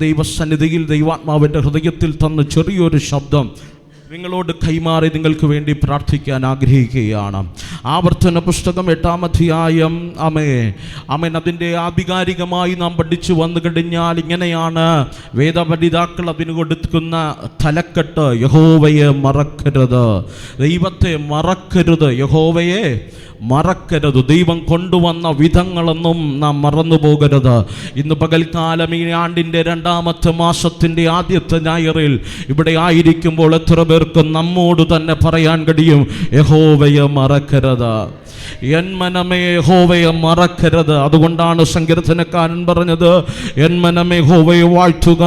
ദൈവസന്നിധിയിൽ ദൈവാത്മാവിൻ്റെ ഹൃദയത്തിൽ തന്ന ചെറിയൊരു ശബ്ദം നിങ്ങളോട് കൈമാറി നിങ്ങൾക്ക് വേണ്ടി പ്രാർത്ഥിക്കാൻ ആഗ്രഹിക്കുകയാണ്. ആവർത്തന പുസ്തകം 8-ാം അധ്യായം ആമേൻ അതിൻ്റെ ആധികാരികമായി നാം പഠിച്ചു വന്നു കഴിഞ്ഞാൽ ഇങ്ങനെയാണ് വേദപണ്ഡിതാക്കൾ അതിന് കൊടുക്കുന്ന തലക്കെട്ട്: യഹോവയെ മറക്കരുത്, ദൈവത്തെ മറക്കരുത്, യഹോവയെ മറക്കരുത്. ദൈവം കൊണ്ടുവന്ന വിധങ്ങളൊന്നും നാം മറന്നു പോകരുത്. ഇന്ന് പകൽക്കാലം ഈ ആണ്ടിൻ്റെ 2-ാമത്തെ മാസത്തിൻ്റെ ആദ്യത്തെ ഞായറിൽ ഇവിടെ ആയിരിക്കുമ്പോൾ എത്ര പേർക്ക് നമ്മോട് തന്നെ പറയാൻ കഴിയും, യഹോവയെ മറക്കരുത്, എൻ മനമേ യഹോവയെ മറക്കരുത്. അതുകൊണ്ടാണ് സങ്കീർത്തനക്കാരൻ പറഞ്ഞത്, എൻ മനമേ യഹോവയെ വാഴ്ത്തുക,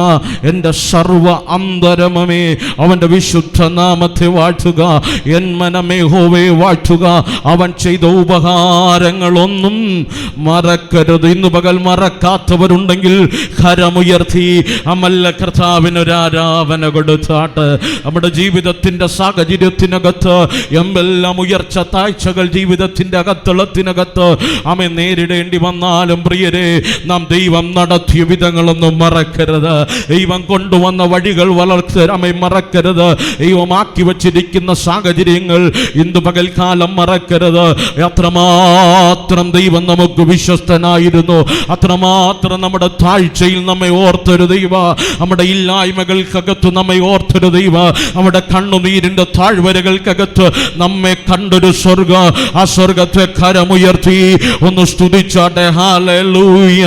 എൻ്റെ സർവ്വ അന്തരമേ അവൻ്റെ വിശുദ്ധ നാമത്തെ വാഴ്ത്തുക. എൻ മനമേ യഹോവയെ വാഴ്ത്തുക, അവൻ ചെയ്ത ഉപകാരങ്ങളൊന്നും മറക്കരുത്. ഇന്ന് പകൽ മറക്കാത്തവരുണ്ടെങ്കിൽ കരമുയർത്തി അമല്ല കർത്താവിനൊരു ആരാധന കൊടുത്താട്ട്. നമ്മുടെ ജീവിതത്തിൻ്റെ സാഹചര്യത്തിനകത്ത് എന്തെല്ലാം ഉയർച്ച താഴ്ചകൾ ജീവിതത്തിൻ്റെ അകത്തളത്തിനകത്ത് ആമേൻ നേരിടേണ്ടി വന്നാലും പ്രിയരെ, നാം ദൈവം നടത്തിയ വിധങ്ങളൊന്നും മറക്കരുത്. ദൈവം കൊണ്ടുവന്ന വഴികൾ മറക്കരുത്. ദൈവമാക്കി വച്ചിരിക്കുന്ന സാഹചര്യങ്ങൾ ഇന്ന് പകൽക്കാലം മറക്കരുത്. അത്രമാത്രം ദൈവം നമുക്ക് വിശ്വസ്തനായിരുന്നു, അത്രമാത്രം നമ്മുടെ താഴ്ചയിൽ നമ്മെ ഓർത്തൊരു ദൈവ, നമ്മുടെ ഇല്ലായ്മകൾക്കകത്ത് നമ്മെ ഓർത്തൊരു ദൈവ, നമ്മുടെ കണ്ണുനീരിൻ്റെ താഴ്വരകൾക്കകത്ത് നമ്മെ കണ്ടൊരു സ്വർഗ, ആ സ്വർഗത്തെ കരമുയർത്തി ഒന്ന് സ്തുതിച്ചാട്ടെ. ഹല്ലേലൂയ.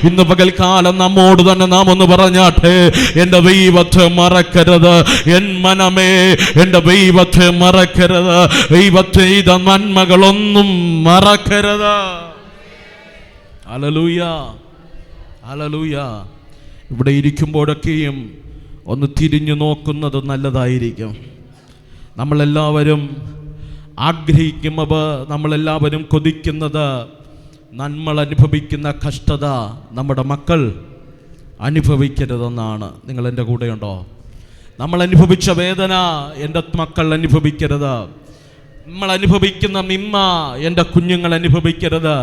ഇന്ന് പകൽക്കാലം നമ്മോട് തന്നെ നാം ഒന്ന് പറഞ്ഞാട്ടെ, എൻ്റെ ദൈവത്തെ മറക്കരുത്, എൻ മനമേ എൻ്റെ ദൈവത്തെ മറക്കരുത്, ദൈവത്തെ ചെയ്ത നന്മകളൊന്നും മറക്കരുത്. Hallelujah, hallelujah. ഇവിടെ ഇരിക്കുമ്പോഴൊക്കെയും ഒന്ന് തിരിഞ്ഞു നോക്കുന്നത് നല്ലതായിരിക്കും. നമ്മളെല്ലാവരും ആഗ്രഹിക്കുമ്പോൾ നമ്മളെല്ലാവരും കൊതിക്കുന്നത് നമ്മൾ അനുഭവിക്കുന്ന കഷ്ടത നമ്മുടെ മക്കൾ അനുഭവിക്കരുതെന്നാണ്. നിങ്ങൾ എൻ്റെ കൂടെയുണ്ടോ? നമ്മൾ അനുഭവിച്ച വേദന എൻ്റെ മക്കൾ അനുഭവിക്കരുത്, നമ്മൾ അനുഭവിക്കുന്ന നിന്മ എൻ്റെ കുഞ്ഞുങ്ങൾ അനുഭവിക്കരുത്.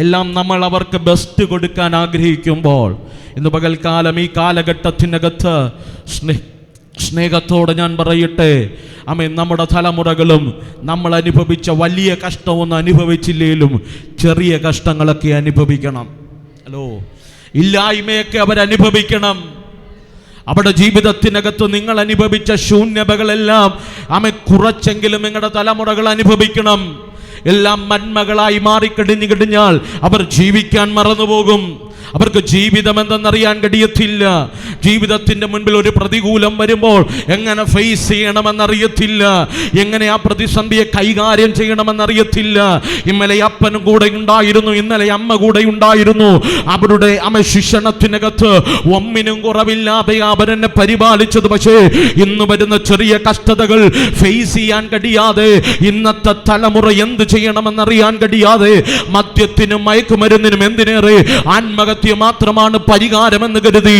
എല്ലാം നമ്മൾ അവർക്ക് ബെസ്റ്റ് കൊടുക്കാൻ ആഗ്രഹിക്കുമ്പോൾ ഇന്ന് പകൽക്കാലം ഈ കാലഘട്ടത്തിനകത്ത് സ്നേഹത്തോടെ ഞാൻ പറയട്ടെ, ആമേൻ, നമ്മുടെ തലമുറകളും നമ്മൾ അനുഭവിച്ച വലിയ കഷ്ടമൊന്നും അനുഭവിച്ചില്ലേലും ചെറിയ കഷ്ടങ്ങളൊക്കെ അനുഭവിക്കണം. ഹലോ, ഇല്ലായ്മയൊക്കെ അവരനുഭവിക്കണം. അവരുടെ ജീവിതത്തിനകത്ത് നിങ്ങൾ അനുഭവിച്ച ശൂന്യതകളെല്ലാം കുറച്ചെങ്കിലും നിങ്ങളുടെ തലമുറകൾ അനുഭവിക്കണം. എല്ലാം നന്മകളായി മാറിക്കഴിഞ്ഞാൽ അവർ ജീവിക്കാൻ മറന്നുപോകും. അവർക്ക് ജീവിതം എന്തെന്നറിയാൻ കഴിയത്തില്ല. ജീവിതത്തിൻ്റെ മുൻപിൽ ഒരു പ്രതികൂലം വരുമ്പോൾ എങ്ങനെ ഫേസ് ചെയ്യണമെന്നറിയത്തില്ല, എങ്ങനെ ആ പ്രതിസന്ധിയെ കൈകാര്യം ചെയ്യണമെന്നറിയത്തില്ല. ഇന്നലെ അപ്പനും കൂടെ ഉണ്ടായിരുന്നു, ഇന്നലെ അമ്മ കൂടെ ഉണ്ടായിരുന്നു. അവരുടെ ശിക്ഷണത്തിനകത്ത് ഒന്നിനും കുറവില്ലാതെ അവരെന്നെ പരിപാലിച്ചത്. പക്ഷേ ഇന്ന് വരുന്ന ചെറിയ കഷ്ടതകൾ ഫേസ് ചെയ്യാൻ കഴിയാതെ ഇന്നത്തെ തലമുറ എന്ത് ചെയ്യണമെന്നറിയാൻ കഴിയാതെ മദ്യത്തിനും മയക്കുമരുന്നിനും എന്തിനേറെ ആത്മഹത്യ മാത്രമാണ് പരിഹാരമെന്ന് കരുതി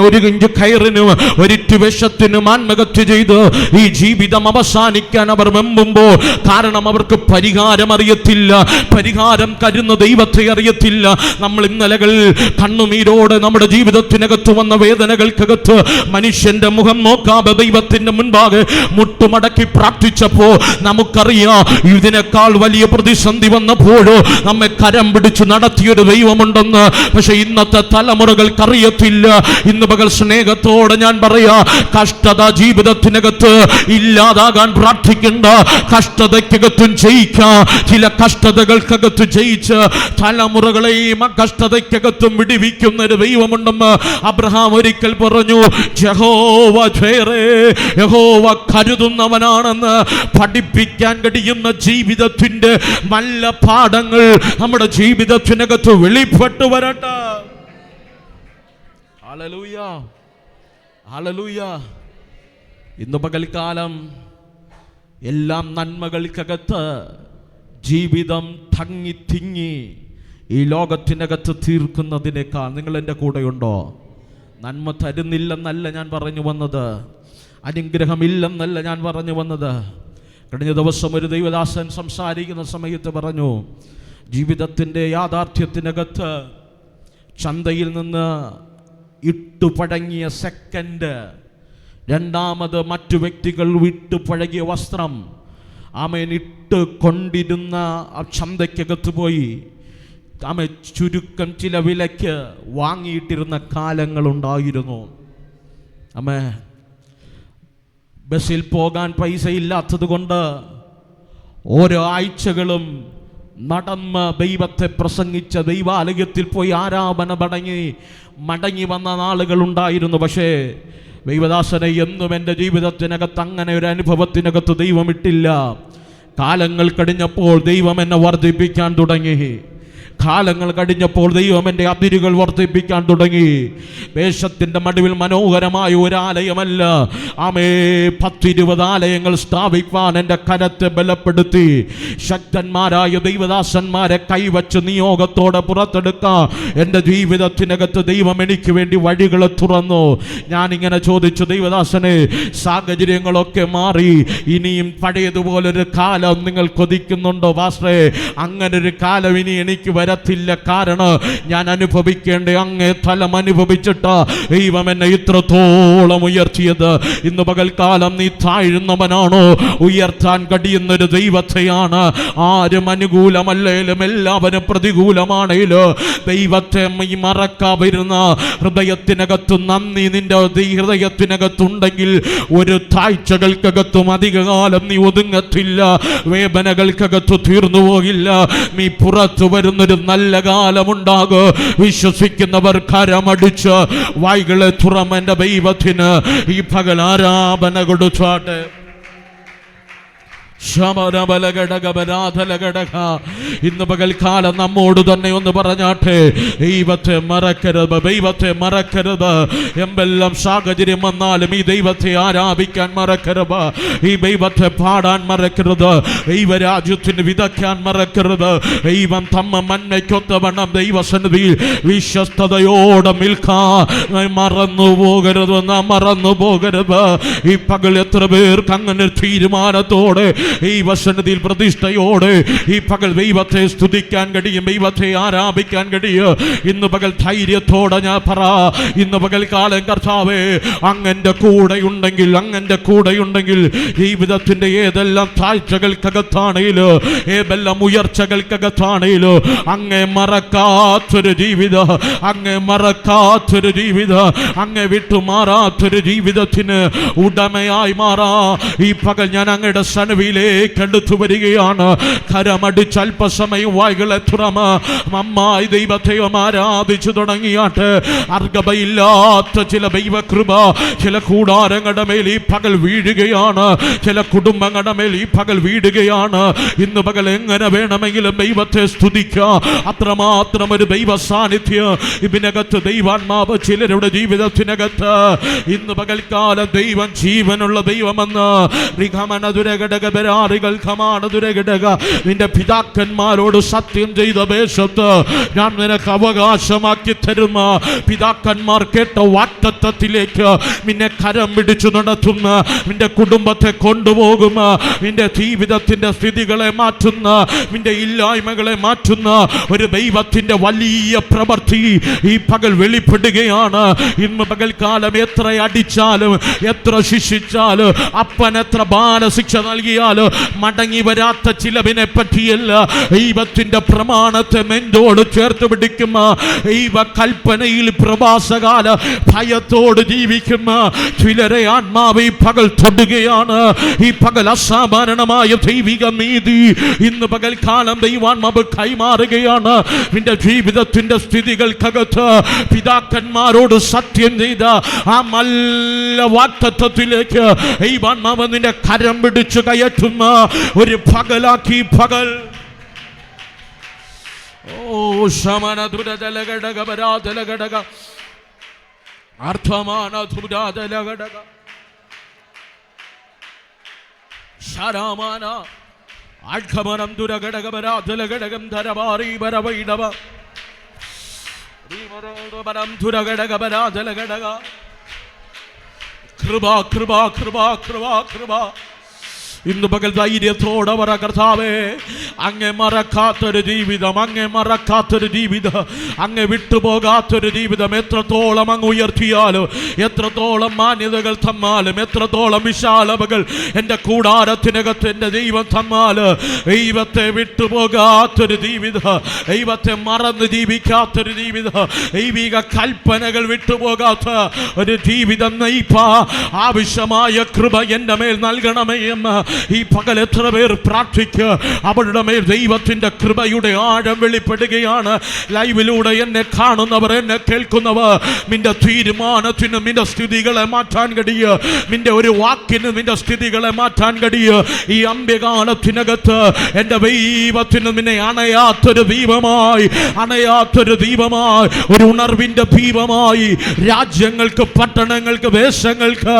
ഒരു ഇഞ്ച് കയറിനും ഒരിറ്റു വിഷത്തിനും ആത്മഹത്യ ചെയ്ത് ഈ ജീവിതം അവസാനിക്കാൻ അവർ വെമ്പുമ്പോൾ, കാരണം അവർക്ക് പരിഹാരം അറിയത്തില്ല, പരിഹാരം കരുന്ന ദൈവത്തെ അറിയത്തില്ല. നമ്മൾ ഇന്നലകളിൽ കണ്ണുനീരോടെ നമ്മുടെ ജീവിതത്തിനകത്ത് വന്ന വേദനകൾക്കകത്ത് മനുഷ്യന്റെ മുഖം നോക്കാതെ ദൈവത്തിന്റെ മുൻപാകെ മുട്ടുമടക്കി പ്രാർത്ഥിച്ചപ്പോ നമുക്കറിയാം, ഇതിനേക്കാൾ വലിയ പ്രതിസന്ധി വന്നപ്പോഴോ നമ്മെ കരം പിടിച്ചു നടത്തിയൊരു ദൈവമുണ്ടെന്ന്. പക്ഷെ ഇന്നത്തെ തലമുറകൾക്ക് അറിയത്തില്ല. ഇന്ന് പകൽ സ്നേഹത്തോടെ ഞാൻ പറയാ, കഷ്ടത ജീവിതത്തിനകത്ത് ഇല്ലാതാകാൻ പ്രാർത്ഥിക്കേണ്ട, കഷ്ടതയ്ക്കകത്തും ജയിക്കാം. ചില കഷ്ടതകൾക്കകത്ത് ജയിച്ച് തലമുറകളെയും ആ കഷ്ടതയ്ക്കകത്തും വിടിവിക്കുന്ന ഒരു ദൈവമുണ്ടെന്ന് അബ്രഹാം ഒരിക്കൽ പറഞ്ഞു. യഹോവ കരുതുന്നവനാണെന്ന് പഠിപ്പിക്കാൻ കഴിയുന്ന ജീവിതത്തിന്റെ നല്ല പാഠങ്ങൾ നമ്മുടെ ജീവിതത്തിനകത്ത് വെളിപ്പെട്ടു വരട്ടെ. Hallelujah, hallelujah. ഇന്ന് പകൽക്കാലം എല്ലാം നന്മകൾക്കകത്ത് ജീവിതം തങ്ങി തിങ്ങി ഈ ലോകത്തിനകത്ത് തീർക്കുന്നതിനേക്കാൾ, നിങ്ങൾ എൻ്റെ കൂടെയുണ്ടോ? നന്മ തരുന്നില്ലെന്നല്ല ഞാൻ പറഞ്ഞു വന്നത്, അനുഗ്രഹമില്ലെന്നല്ല ഞാൻ പറഞ്ഞു വന്നത്. കഴിഞ്ഞ ദിവസം ഒരു ദൈവദാസൻ സംസാരിക്കുന്ന സമയത്ത് പറഞ്ഞു, ജീവിതത്തിൻ്റെ യാഥാർത്ഥ്യത്തിനകത്ത് ചന്തയിൽ നിന്ന് ഇട്ടുപഴങ്ങിയ സെക്കൻഡ്, രണ്ടാമത് മറ്റു വ്യക്തികൾ വിട്ടുപഴകിയ വസ്ത്രം, ആമേൻ, ഇട്ട് കൊണ്ടിരുന്ന ആ ചന്തയ്ക്കകത്ത് പോയി ആമേൻ ചുരുക്കം ചില വിലയ്ക്ക് വാങ്ങിയിട്ടിരുന്ന കാലങ്ങളുണ്ടായിരുന്നു. ആമേൻ, ബസ്സിൽ പോകാൻ പൈസ ഇല്ലാത്തത് കൊണ്ട് ഓരോ ആഴ്ചകളും നടന്ന് ദൈവത്തെ പ്രസംഗിച്ച ദൈവാലയത്തിൽ പോയി ആരാധന മടങ്ങി വന്ന നാളുകളുണ്ടായിരുന്നു. പക്ഷേ ദൈവദാസനെ എന്നും എൻ്റെ ജീവിതത്തിനകത്ത് അങ്ങനെ ഒരു അനുഭവത്തിനകത്ത് ദൈവം ഇട്ടില്ല. കാലങ്ങൾ കഴിഞ്ഞപ്പോൾ ദൈവം എന്നെ വർദ്ധിപ്പിക്കാൻ തുടങ്ങി. കാലങ്ങൾ കഴിഞ്ഞപ്പോൾ ദൈവം എൻ്റെ അതിരുകൾ വർദ്ധിപ്പിക്കാൻ തുടങ്ങി. ദേശത്തിൻ്റെ നടുവിൽ മനോഹരമായ ഒരാലയമല്ല, ആമേ, 10-20 ആലയങ്ങൾ സ്ഥാപിക്കാൻ എൻ്റെ കരത്തെ ബലപ്പെടുത്തി. ശക്തന്മാരായ ദൈവദാസന്മാരെ കൈവച്ച് നിയോഗത്തോടെ പുറത്തെടുക്കാൻ എൻ്റെ ജീവിതത്തിനകത്ത് ദൈവം എനിക്ക് വേണ്ടി വഴികൾ തുറന്നു. ഞാനിങ്ങനെ ചോദിച്ചു, ദൈവദാസനെ, സാഹചര്യങ്ങളൊക്കെ മാറി, ഇനിയും പഴയതുപോലൊരു കാലം നിങ്ങൾ കൊതിക്കുന്നുണ്ടോ പാസ്റ്ററേ? അങ്ങനൊരു കാലം ഇനി എനിക്ക് വരത്തില്ല. കാരണം ഞാൻ അനുഭവിക്കേണ്ട അങ്ങേ തലം അനുഭവിച്ചിട്ട് ദൈവം എന്നെ ഇത്രത്തോളം ഉയർത്തിയത്. ഇന്ന് പകൽക്കാലം നീ താഴ്ന്നവനാണോ? ഉയർത്താൻ കഴിയുന്നൊരു ദൈവത്തെയാണ്. ആരും അനുകൂലമല്ലേലും എല്ലാവരും പ്രതികൂലമാണേലും ദൈവത്തെ മറക്കാതിരുന്ന ഹൃദയത്തിനകത്ത് നന്ദി നിന്റെ ഹൃദയത്തിനകത്തുണ്ടെങ്കിൽ ഒരു താഴ്ചകൾക്കകത്തും അധികകാലം നീ ഒതുങ്ങത്തില്ല. വേദനകൾക്കകത്ത് തീർന്നു പോകില്ല. നീ പുറത്തു വരുന്നൊരു നല്ല കാലമുണ്ടാകും. വിശ്വസിക്കുന്നവർ കരമടിച്ച് വായ്കളെ തുറമെന്റെ ദൈവത്തിന് ഈ പകൽ ആരാധന കൊടുത്താട്ടെ. ഇന്ന് പകൽക്കാലം നമ്മോട് തന്നെ ഒന്ന് പറഞ്ഞാട്ടെ, ദൈവത്തെ മറക്കരുത്, ദൈവത്തെ മറക്കരുത്. എന്തെല്ലാം സാഹചര്യം വന്നാലും ഈ ദൈവത്തെ ആരാധിക്കാൻ മറക്കരുത്, ഈ ദൈവത്തെ പാടാൻ മറക്കരുത്, ദൈവരാജ്യത്തിന് വിതയ്ക്കാൻ മറക്കരുത്. ദൈവം തമ്മ മന്നയ്ക്കൊത്തവണ്ണം ദൈവസന്നിധിയിൽ വിശ്വസ്തയോടെ നിൽക്കാൻ മറന്നു പോകരുത്, നാം മറന്നു പോകരുത്. ഈ പകൽ എത്ര പേർക്ക് അങ്ങനെ തീരുമാനത്തോടെ ദൈവസന്നിധിയിൽ പ്രതിഷ്ഠയോടെ ഈ പകൽ ദൈവത്തെ സ്തുതിക്കാൻ കഴിയും, ദൈവത്തെ ആരാധിക്കാൻ കഴിയും. ഇന്ന് പകൽ ധൈര്യത്തോടെ ഞാൻ പറ, ഇന്ന് പകൽ കാലം കർത്താവേ അങ്ങന്റെ കൂടെയുണ്ടെങ്കിൽ, അങ്ങന്റെ കൂടെയുണ്ടെങ്കിൽ ജീവിതത്തിന്റെ ഏതെല്ലാം താഴ്ചകൾക്കകത്താണേലോ ഏതെല്ലാം ഉയർച്ചകൾക്കകത്താണേലോ അങ്ങേ മറക്കാത്തൊരു ജീവിതം, അങ്ങേ മറക്കാത്തൊരു ജീവിതം, അങ്ങേ വിട്ടുമാറാത്തൊരു ജീവിതത്തിന് ഉടമയായി മാറാ ഈ പകൽ ഞാൻ അങ്ങയുടെ സന്നിധിയിലേക്ക് അടുത്തു വരികയാണ്. കരമടിച്ച് അല്പസമയം വായ്കളെ തുറമ നന്നായി ദൈവത്തെ ആരാധിച്ചു തുടങ്ങിയാട്ട്. അർഹതയില്ലാത്ത ചില ദൈവകൃപ ചില കൂടാരങ്ങളുടെ മേൽ ഈ പകൽ വീഴുകയാണ്, ചില കുടുംബങ്ങളുടെ മേൽ ഈ പകൽ വീഴുകയാണ്. ഇന്ന് പകൽ എങ്ങനെ വേണമെങ്കിലും ദൈവത്തെ സ്തുതിക്കാം. അത്രമാത്രം ഒരു ദൈവ സാന്നിധ്യം ഇതിനകത്ത്, ദൈവാത്മാവ് ചിലരുടെ ജീവിതത്തിനകത്ത് ഇന്ന് പകൽക്കാലം ദൈവം ജീവനുള്ള ദൈവമെന്ന് നിന്റെ പിതാക്കന്മാരോട് സത്യം ചെയ്ത ദേശത്ത് ഞാൻ നിനക്ക് അവകാശമാക്കി തരുന്ന പിതാക്കന്മാർ കേട്ട വാഗ്ദത്തത്തിലേക്ക് നിന്നെ കരം പിടിച്ചു നടത്തുന്ന, നിന്റെ കുടുംബത്തെ കൊണ്ടുപോകുന്ന, നിന്റെ ജീവിതത്തിന്റെ സ്ഥിതികളെ മാറ്റുന്ന, നിന്റെ ഇല്ലായ്മകളെ മാറ്റുന്ന ഒരു ദൈവത്തിന്റെ വലിയ പ്രവൃത്തി ഈ പകൽ വെളിപ്പെടുകയാണ്. ഇന്ന് പകൽക്കാലം എത്ര അടിച്ചാലും എത്ര ശിക്ഷിച്ചാലും അപ്പൻ എത്ര ബാലശിക്ഷ നൽകിയാലും മടങ്ങി വരാത്ത ചിലവിനെ പറ്റിയല്ല, ദൈവത്തിന്റെ പ്രമാണത്തെ നെഞ്ചോട് ചേർത്ത് പിടിക്കുന്ന, ദൈവ കൽപ്പനയിൽ പ്രവാസകാല ഭയത്തോട് ജീവിക്കുന്ന ചിലരെ ആത്മാവ് ഈ പകൽ തൊടുകയാണ്. ഈ പകൽ അസാധാരണമായ ദൈവിക നീതി ഇന്ന് പകൽക്കാലം ദൈവാത്മാവ് കൈമാറുകയാണ്. നിന്റെ ജീവിതത്തിന്റെ സ്ഥിതികൾക്കകത്ത് പിതാക്കന്മാരോട് സത്യം ചെയ്ത ആ നല്ല വാഗ്ദത്തത്തിലേക്ക് ദൈവാത്മാവ് നിന്റെ കരം പിടിച്ചു കയറ്റുന്ന ഒരു പകലാക്കി പകൽ. ഓ ശമന ദുരജലഘടക പരാജലഘടക അർത്ഥമാന ദുരാജലഘടക ശരമാന ആഘമനം ദുരഘടക പരാജലഘടകം ധരവാറി വരവൈടവ ീമരം ദുരഘടക പരാജലഘടക കൃപ കൃപ കൃപ കൃപ കൃപ ഇന്ന് പകൽ ധൈര്യത്തോടെ പറ, കർത്താവേ, അങ്ങേ മറക്കാത്തൊരു ജീവിതം, അങ്ങേ മറക്കാത്തൊരു ജീവിതം, അങ്ങേ വിട്ടുപോകാത്തൊരു ജീവിതം എത്രത്തോളം അങ്ങ് ഉയർത്തിയാലും, എത്രത്തോളം മാന്യതകൾ തന്നാലും, എത്രത്തോളം വിശാലതകൾ എൻ്റെ കൂടാരത്തിനകത്ത് എൻ്റെ ദൈവം തന്നാലും, ദൈവത്തെ വിട്ടുപോകാത്തൊരു ജീവിതം, ദൈവത്തെ മറന്ന് ജീവിക്കാത്തൊരു ജീവിതം, ദൈവിക കൽപ്പനകൾ വിട്ടുപോകാത്ത ഒരു ജീവിതം നയിപ്പാ ആവശ്യമായ കൃപ എൻ്റെ മേൽ നൽകണമേ എന്ന് ഈ പകൽ എത്ര പേർ പ്രാർത്ഥിക്കുക. അവരുടെ മേൽ ദൈവത്തിൻ്റെ കൃപയുടെ ആഴം വെളിപ്പെടുകയാണ്. ലൈവിലൂടെ എന്നെ കാണുന്നവർ, എന്നെ കേൾക്കുന്നവർ, നിന്റെ തീരുമാനത്തിനും നിന്റെ സ്ഥിതികളെ മാറ്റാൻ കഴിയുക, നിന്റെ ഒരു വാക്കിനും നിന്റെ സ്ഥിതികളെ മാറ്റാൻ കഴിയുക. ഈ അന്ത്യകാലത്തിനകത്ത് എൻ്റെ ദൈവത്തിന് നിന്നെ അണയാത്തൊരു ദീപമായി, അണയാത്തൊരു ദീപമായി, ഒരു ഉണർവിൻ്റെ ദീപമായി രാജ്യങ്ങൾക്ക്, പട്ടണങ്ങൾക്ക്, ദേശങ്ങൾക്ക്,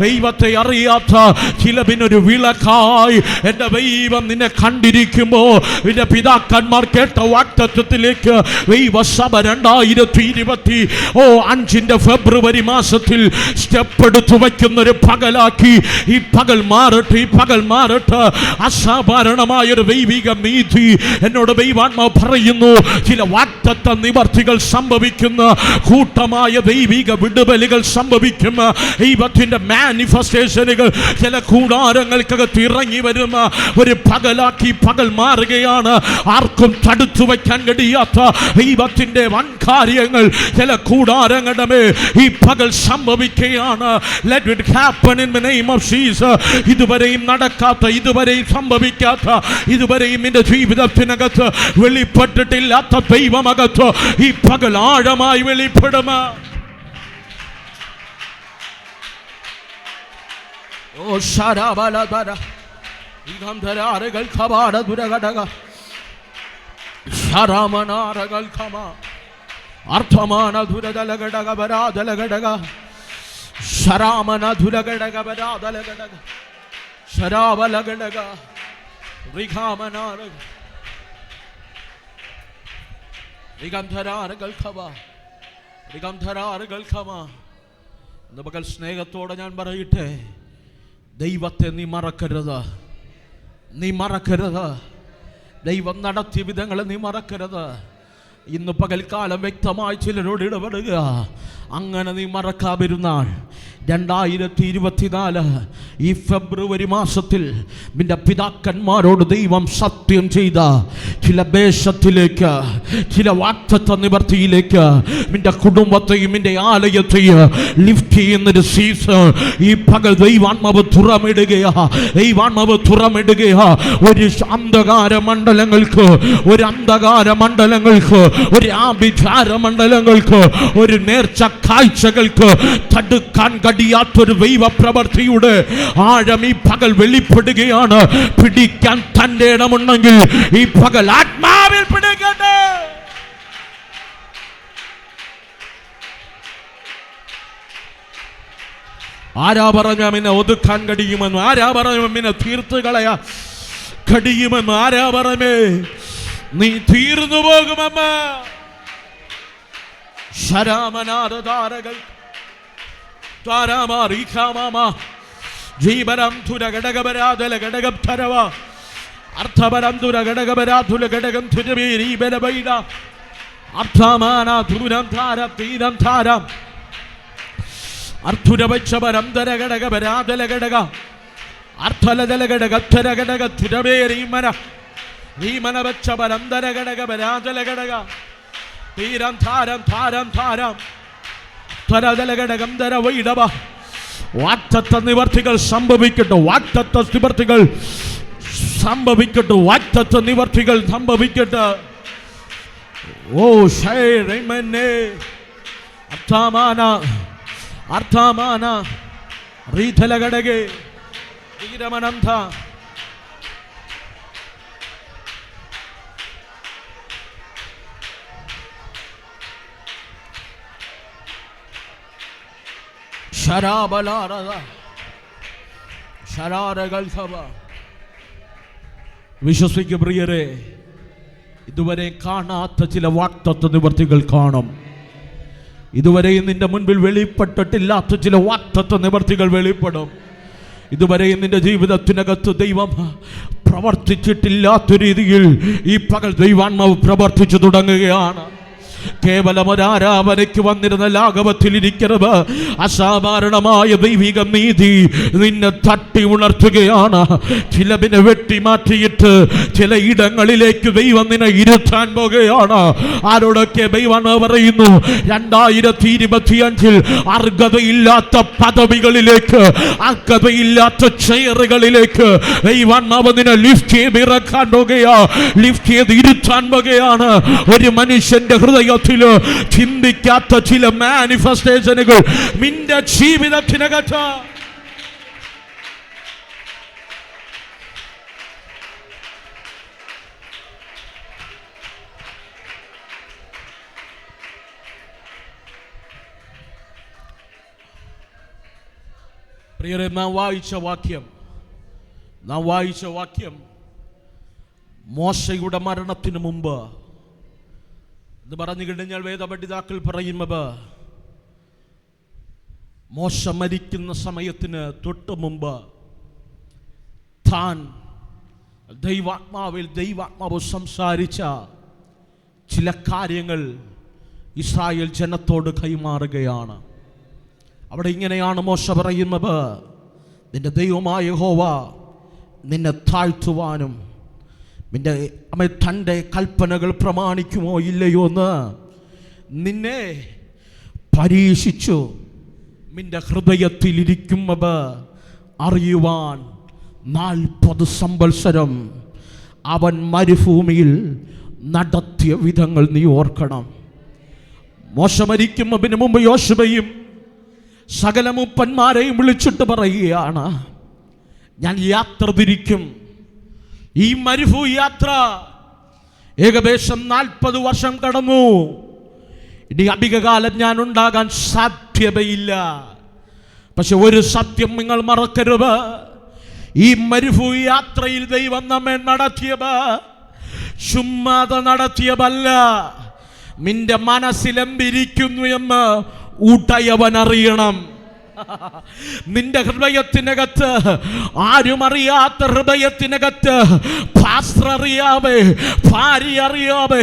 ദൈവത്തെ അറിയാത്ത ചിലതിനൊരു വിളക്കായി എൻ്റെ ദൈവം നിന്നെ കണ്ടിരിക്കുമ്പോൾ, നിന്റെ പിതാക്കന്മാർ കേട്ട വാഗ്ദത്തത്തിലേക്ക് ദൈവസഭ 2025 ഫെബ്രുവരി മാസത്തിൽ സ്റ്റെപ്പ് എടുത്തു വയ്ക്കുന്നൊരു പകലാക്കി ഈ പകൽ മാറട്ടെ, ഈ പകൽ മാറട്ടെ. അസാധാരണമായൊരു ദൈവിക നീതി എന്നോട് ദൈവാത്മാവ് പറയുന്നു. ചില വാഗ്ദത്ത നിവർത്തികൾ സംഭവിക്കുന്ന, കൂട്ടമായ ദൈവിക വിടുതലുകൾ സംഭവിക്കുന്ന, ദൈവത്തിന്റെ മാനിഫെസ്റ്റേഷനുകൾ ചില കൂടാരങ്ങൾക്കകത്ത് ഇറങ്ങി വരുന്ന ഒരു പകലാക്കി പകൽ മാറുകയാണ്. ആർക്കും തടുത്തു വയ്ക്കാൻ കഴിയാത്ത ദൈവത്തിന്റെ വൻ കാര്യങ്ങൾ ചില കൂടാരങ്ങളുടെ മേൽ ഈ പകൽ സംഭവിക്കുകയാണ്. Let it happen in the name of Jesus. ഇതുവരെയും നടക്കാത്ത, ഇതുവരെയും സംഭവിക്കാത്ത, ഇതുവരെയും നിന്റെ ജീവിതത്തിനകത്ത് വെളിപ്പെട്ടിട്ടില്ലാത്ത ദൈവമകത്ത് ഈ പകൽ ആഴമായി വെളിപ്പെടും. ഓ ശരബലധര ഇഗന്ധരാരകൾ ഖബാര ദുരഗടക ശരമനാരകൾ ഖമ അർത്ഥമാന ദുരദലഗടക ബരാദലഗടക ശരാമന ദുരഗടക ബരാദലഗടക ശരാവലഗടക റിഖാമനാരക റിഗന്ധരാരകൾ ഖബ റിഗന്ധരാരകൾ ഖമ. ഇന്ന് പകൽ സ്നേഹത്തോടെ ഞാൻ പറയട്ടെ, ദൈവത്തെ നീ മറക്കരുത്, നീ മറക്കരുത്. ദൈവം നടത്തിയ വിധങ്ങളെ നീ മറക്കരുത്. ഇന്ന് പകൽക്കാലം വ്യക്തമായി ചിലരോട് ഇടപെടുക. അങ്ങനെ നീ മറക്കാതിരുന്നാൾ 2024 ഈ ഫെബ്രുവരി മാസത്തിൽ നിന്റെ പിതാക്കന്മാരോട് ദൈവം സത്യം ചെയ്ത ചില ദേശത്തിലേക്ക്, ചില വാഗ്ദത്ത നിവർത്തിയിലേക്ക് നിന്റെ കുടുംബത്തെയും നിന്റെ ആലയത്തെയും ലിഫ്റ്റ് ചെയ്യുന്നൊരു സീസൺ ഈ പകൽ ദൈവാത്മാവ് തുറമിടുകയാ, ദൈവാത്മാവ് തുറമിടുകയാ. ഒരു അന്ധകാര മണ്ഡലങ്ങൾക്ക്, ഒരു അന്ധകാര മണ്ഡലങ്ങൾക്ക്, ഒരു ആഭിചാര മണ്ഡലങ്ങൾക്ക്, ഒരു നേർച്ച കാഴ്ചകൾക്ക് തടുക്കാൻ കഴിയാത്തൊരു ദൈവ പ്രവൃത്തിയുടെ ആഴം ഈ പകൽ വെളിപ്പെടുകയാണ്. പിടിക്കാൻ തന്റെ ഇടമുണ്ടെങ്കിൽ ഈ പകൽ ആത്മാവിൽ പിടിക്കട്ടെ. ആരാ പറഞ്ഞ നിന്നെ ഒതുക്കാൻ കഴിയുമെന്ന്? ആരാ പറഞ്ഞ നിന്നെ തീർത്ത് കളയാ കഴിയുമെന്ന്? ആരാ പറഞ്ഞേ നീ തീർന്നു പോകുമെന്ന്? ശരാമനാരതാരകൾ ജീവനം തുരഘടകപരാധല ഘടകം ധരവ അർത്ഥപരം തുരഘടകപരാധുല ഘടകം തുരവീരീബലബൈഡ അർത്ഥമാന തുരം ധാരം തീരം ധാരം അർത്ഥുരവക്ഷപരം ധരഘടകപരാധല ഘടക അർത്ഥലതല ഘടകധര ഘടക തുരവേരീമന ഭീമനവക്ഷപരം ധരഘടകപരാധല ഘടക തീരം ധാരം ധാരം ധാരം വാഗ്ദത്ത നിവർത്തികൾ സംഭവിക്കട്ടെ, വാഗ്ദത്ത നിവർത്തികൾ സംഭവിക്കട്ടെ, വാഗ്ദത്ത നിവർത്തികൾ സംഭവിക്കട്ടെ. ഓ ശൈറമനെ അർത്ഥമാന അർത്ഥമാന റീഥലഘടകെ തീരമനന്ത വിശ്വസിക്കും പ്രിയരെ, ഇതുവരെ കാണാത്ത ചില വാഗ്ദത്ത നിവർത്തികൾ കാണും. ഇതുവരെയും നിന്റെ മുൻപിൽ വെളിപ്പെട്ടിട്ടില്ലാത്ത ചില വാഗ്ദത്ത നിവർത്തികൾ വെളിപ്പെടും. ഇതുവരെയും നിന്റെ ജീവിതത്തിനകത്ത് ദൈവം പ്രവർത്തിച്ചിട്ടില്ലാത്ത രീതിയിൽ ഈ പകൽ ദൈവാത്മാവ് പ്രവർത്തിച്ചു തുടങ്ങുകയാണ്. കേവലം ഒരാരാധനയ്ക്ക് വന്നിരുന്ന ലാഘവത്തിലിരിക്കരുത്. അസാധാരണമായ ദൈവിക നീതി നിന്നെ തട്ടി ഉണർത്തുകയാണ്. ചിലതിനെ വെട്ടിമാറ്റിയിട്ട് ചില ഇടങ്ങളിലേക്ക് ദൈവം നിന്നെ ഇരുത്താൻ പോകുകയാണ്. ആരോടൊക്കെ ദൈവം പറയുന്നു, 2025 അർഹതയില്ലാത്ത പദവികളിലേക്ക്, അർഹതയില്ലാത്ത ചെയറുകളിലേക്ക് ദൈവം നിന്നെ ലിഫ്റ്റ് ചെയ്ത് ഇറക്കാൻ പോകുകയാ, ലിഫ്റ്റ് ചെയ്ത് ഇരുത്താൻ പോകുകയാണ്. ഒരു മനുഷ്യന്റെ ഹൃദയത്തില് ചിന്തിക്കാത്ത ചില മാനിഫെസ്റ്റേഷനുകൾ നിന്റെ ജീവിതത്തിനകത്ത് പ്രിയരെ, നാം വായിച്ച വാക്യം മോശയുടെ മരണത്തിന് മുമ്പ് ഇത് പറഞ്ഞു കഴിഞ്ഞാൽ വേദപണ്ഡിതാക്കൾ പറയുന്നത്, മോശ മരിക്കുന്ന സമയത്തിന് തൊട്ട് മുമ്പ് താൻ ദൈവാത്മാവ് സംസാരിച്ച ചില കാര്യങ്ങൾ ഇസ്രായേൽ ജനത്തോട് കൈമാറുകയാണ്. അവിടെ ഇങ്ങനെയാണ് മോശ പറയുന്നത്, നിന്റെ ദൈവമായ യഹോവ നിന്നെ താഴ്ത്തുവാനും തൻ്റെ കൽപ്പനകൾ പ്രമാണിക്കുമോ ഇല്ലയോ എന്ന് നിന്നെ പരീക്ഷിച്ചു നിന്റെ ഹൃദയത്തിലിരിക്കുന്നത് അറിയുവാൻ 40 സംവത്സരം അവൻ മരുഭൂമിയിൽ നടത്തിയ വിധങ്ങൾ നീ ഓർക്കണം. മോശ മരിക്കുന്നതിന് മുമ്പ് യോശുവയും സകല മൂപ്പന്മാരെയും വിളിച്ചിട്ട് പറയുകയാണ്, ഞാൻ യാത്ര തിരിക്കും. ഈ മരുഭൂമി യാത്ര ഏകദേശം 40 വർഷം കടന്നു. ഇനി അധികകാലം ഞാൻ ഉണ്ടാകാൻ സാധ്യതയില്ല. പക്ഷെ ഒരു സത്യം നിങ്ങൾ മറക്കരുത്, ഈ മരുഭൂമി യാത്രയിൽ ദൈവം നമ്മെ നടത്തിയത് ചുമ്മാതെ നടത്തിയതല്ല. നിന്റെ മനസ്സിലെന്തിരിക്കുന്നു എന്ന് ഉടയവൻ അറിയണം. നിന്റെ ഹൃദയത്തിനകത്ത്, ആരും അറിയാത്ത ഹൃദയത്തിനകത്ത്, പാസ്റ്റർ അറിയാതെ, ഭാര്യ അറിയാതെ,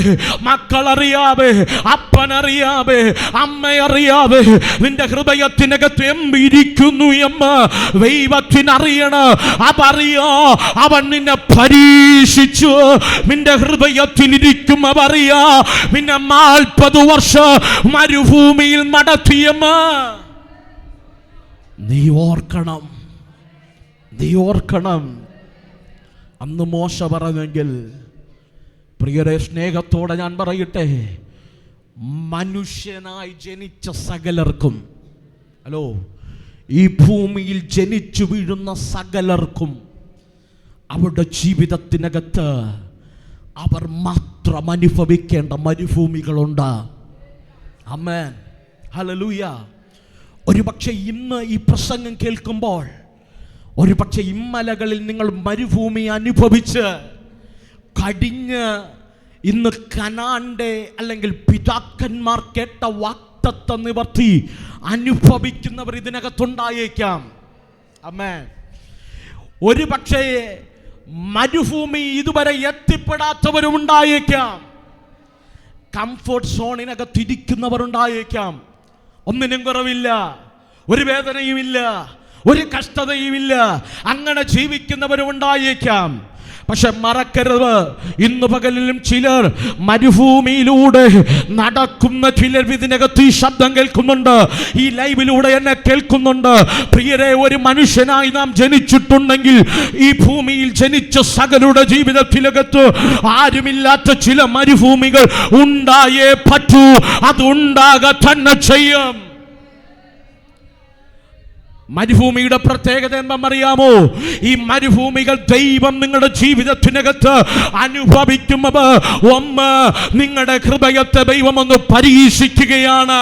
മക്കളറിയാതെ, അപ്പനറിയാതെ, അമ്മയറിയാതെ നിന്റെ ഹൃദയത്തിനകത്ത് എന്തിരിക്കുന്നു എന്ന് ദൈവത്തിനറിയണം. അതറിയോ, അവൻ നിന്നെ പരീക്ഷിച്ചു. നിന്റെ ഹൃദയത്തിലിരിക്കും അതറിയാ. നിന്നെ 40 വർഷം മരുഭൂമിയിൽ നടത്തിയമ്മ നീ ഓർക്കണം. അന്ന് മോശ പറഞ്ഞെങ്കിൽ, പ്രിയരെ, സ്നേഹത്തോടെ ഞാൻ പറയട്ടെ, മനുഷ്യനായി ജനിച്ച സകലർക്കും, ഈ ഭൂമിയിൽ ജനിച്ചു വീഴുന്ന സകലർക്കും അവരുടെ ജീവിതത്തിനകത്ത് അവർ മാത്രം അനുഭവിക്കേണ്ട മരുഭൂമികളുണ്ട്. ആമേൻ, ഹല്ലേലൂയ. ഒരുപക്ഷെ ഇന്ന് ഈ പ്രസംഗം കേൾക്കുമ്പോൾ, ഒരുപക്ഷെ ഇമ്മലകളിൽ നിങ്ങൾ മരുഭൂമി അനുഭവിച്ച് കടിഞ്ഞ് ഇന്ന് കനാന്റെ അല്ലെങ്കിൽ പിതാക്കന്മാർ കേട്ട വാഗ്ദത്ത നിവർത്തി അനുഭവിക്കുന്നവർ ഇതിനകത്തുണ്ടായേക്കാം. ആമേൻ. ഒരുപക്ഷെ മരുഭൂമി ഇതുവരെ എത്തിപ്പെടാത്തവരും ഉണ്ടായേക്കാം. കംഫർട്ട് സോണിനകത്തിരിക്കുന്നവരുണ്ടായേക്കാം. ഒന്നിനും കുറവില്ല, ഒരു വേദനയുമില്ല, ഒരു കഷ്ടതയുമില്ല, അങ്ങനെ ജീവിക്കുന്നവരും ഉണ്ടായേക്കാം. പക്ഷെ മറക്കരുത്, ഇന്ന് പകലിലും ചിലർ മരുഭൂമിയിലൂടെ നടക്കുന്ന ചിലർ ഇതിനകത്ത് ഈ ശബ്ദം കേൾക്കുന്നുണ്ട്, ഈ ലൈവിലൂടെ എന്നെ കേൾക്കുന്നുണ്ട്. പ്രിയരെ, ഒരു മനുഷ്യനായി നാം ജനിച്ചിട്ടുണ്ടെങ്കിൽ ഈ ഭൂമിയിൽ ജനിച്ച സകലരുടെ ജീവിതത്തിനകത്ത് ആരുമില്ലാത്ത ചില മരുഭൂമികൾ ഉണ്ടായേ പറ്റൂ. അത് ഉണ്ടാകുക തന്നെ ചെയ്യും. മരുഭൂമിയുടെ പ്രത്യേകത എന്താണെന്നറിയാമോ? ഈ മരുഭൂമികൾ ദൈവം നിങ്ങളുടെ ജീവിതത്തിനകത്ത് അനുഭവിക്കുന്നത്, ഒന്ന്, നിങ്ങളുടെ ഹൃദയത്തെ ദൈവം ഒന്ന് പരീക്ഷിക്കുകയാണ്.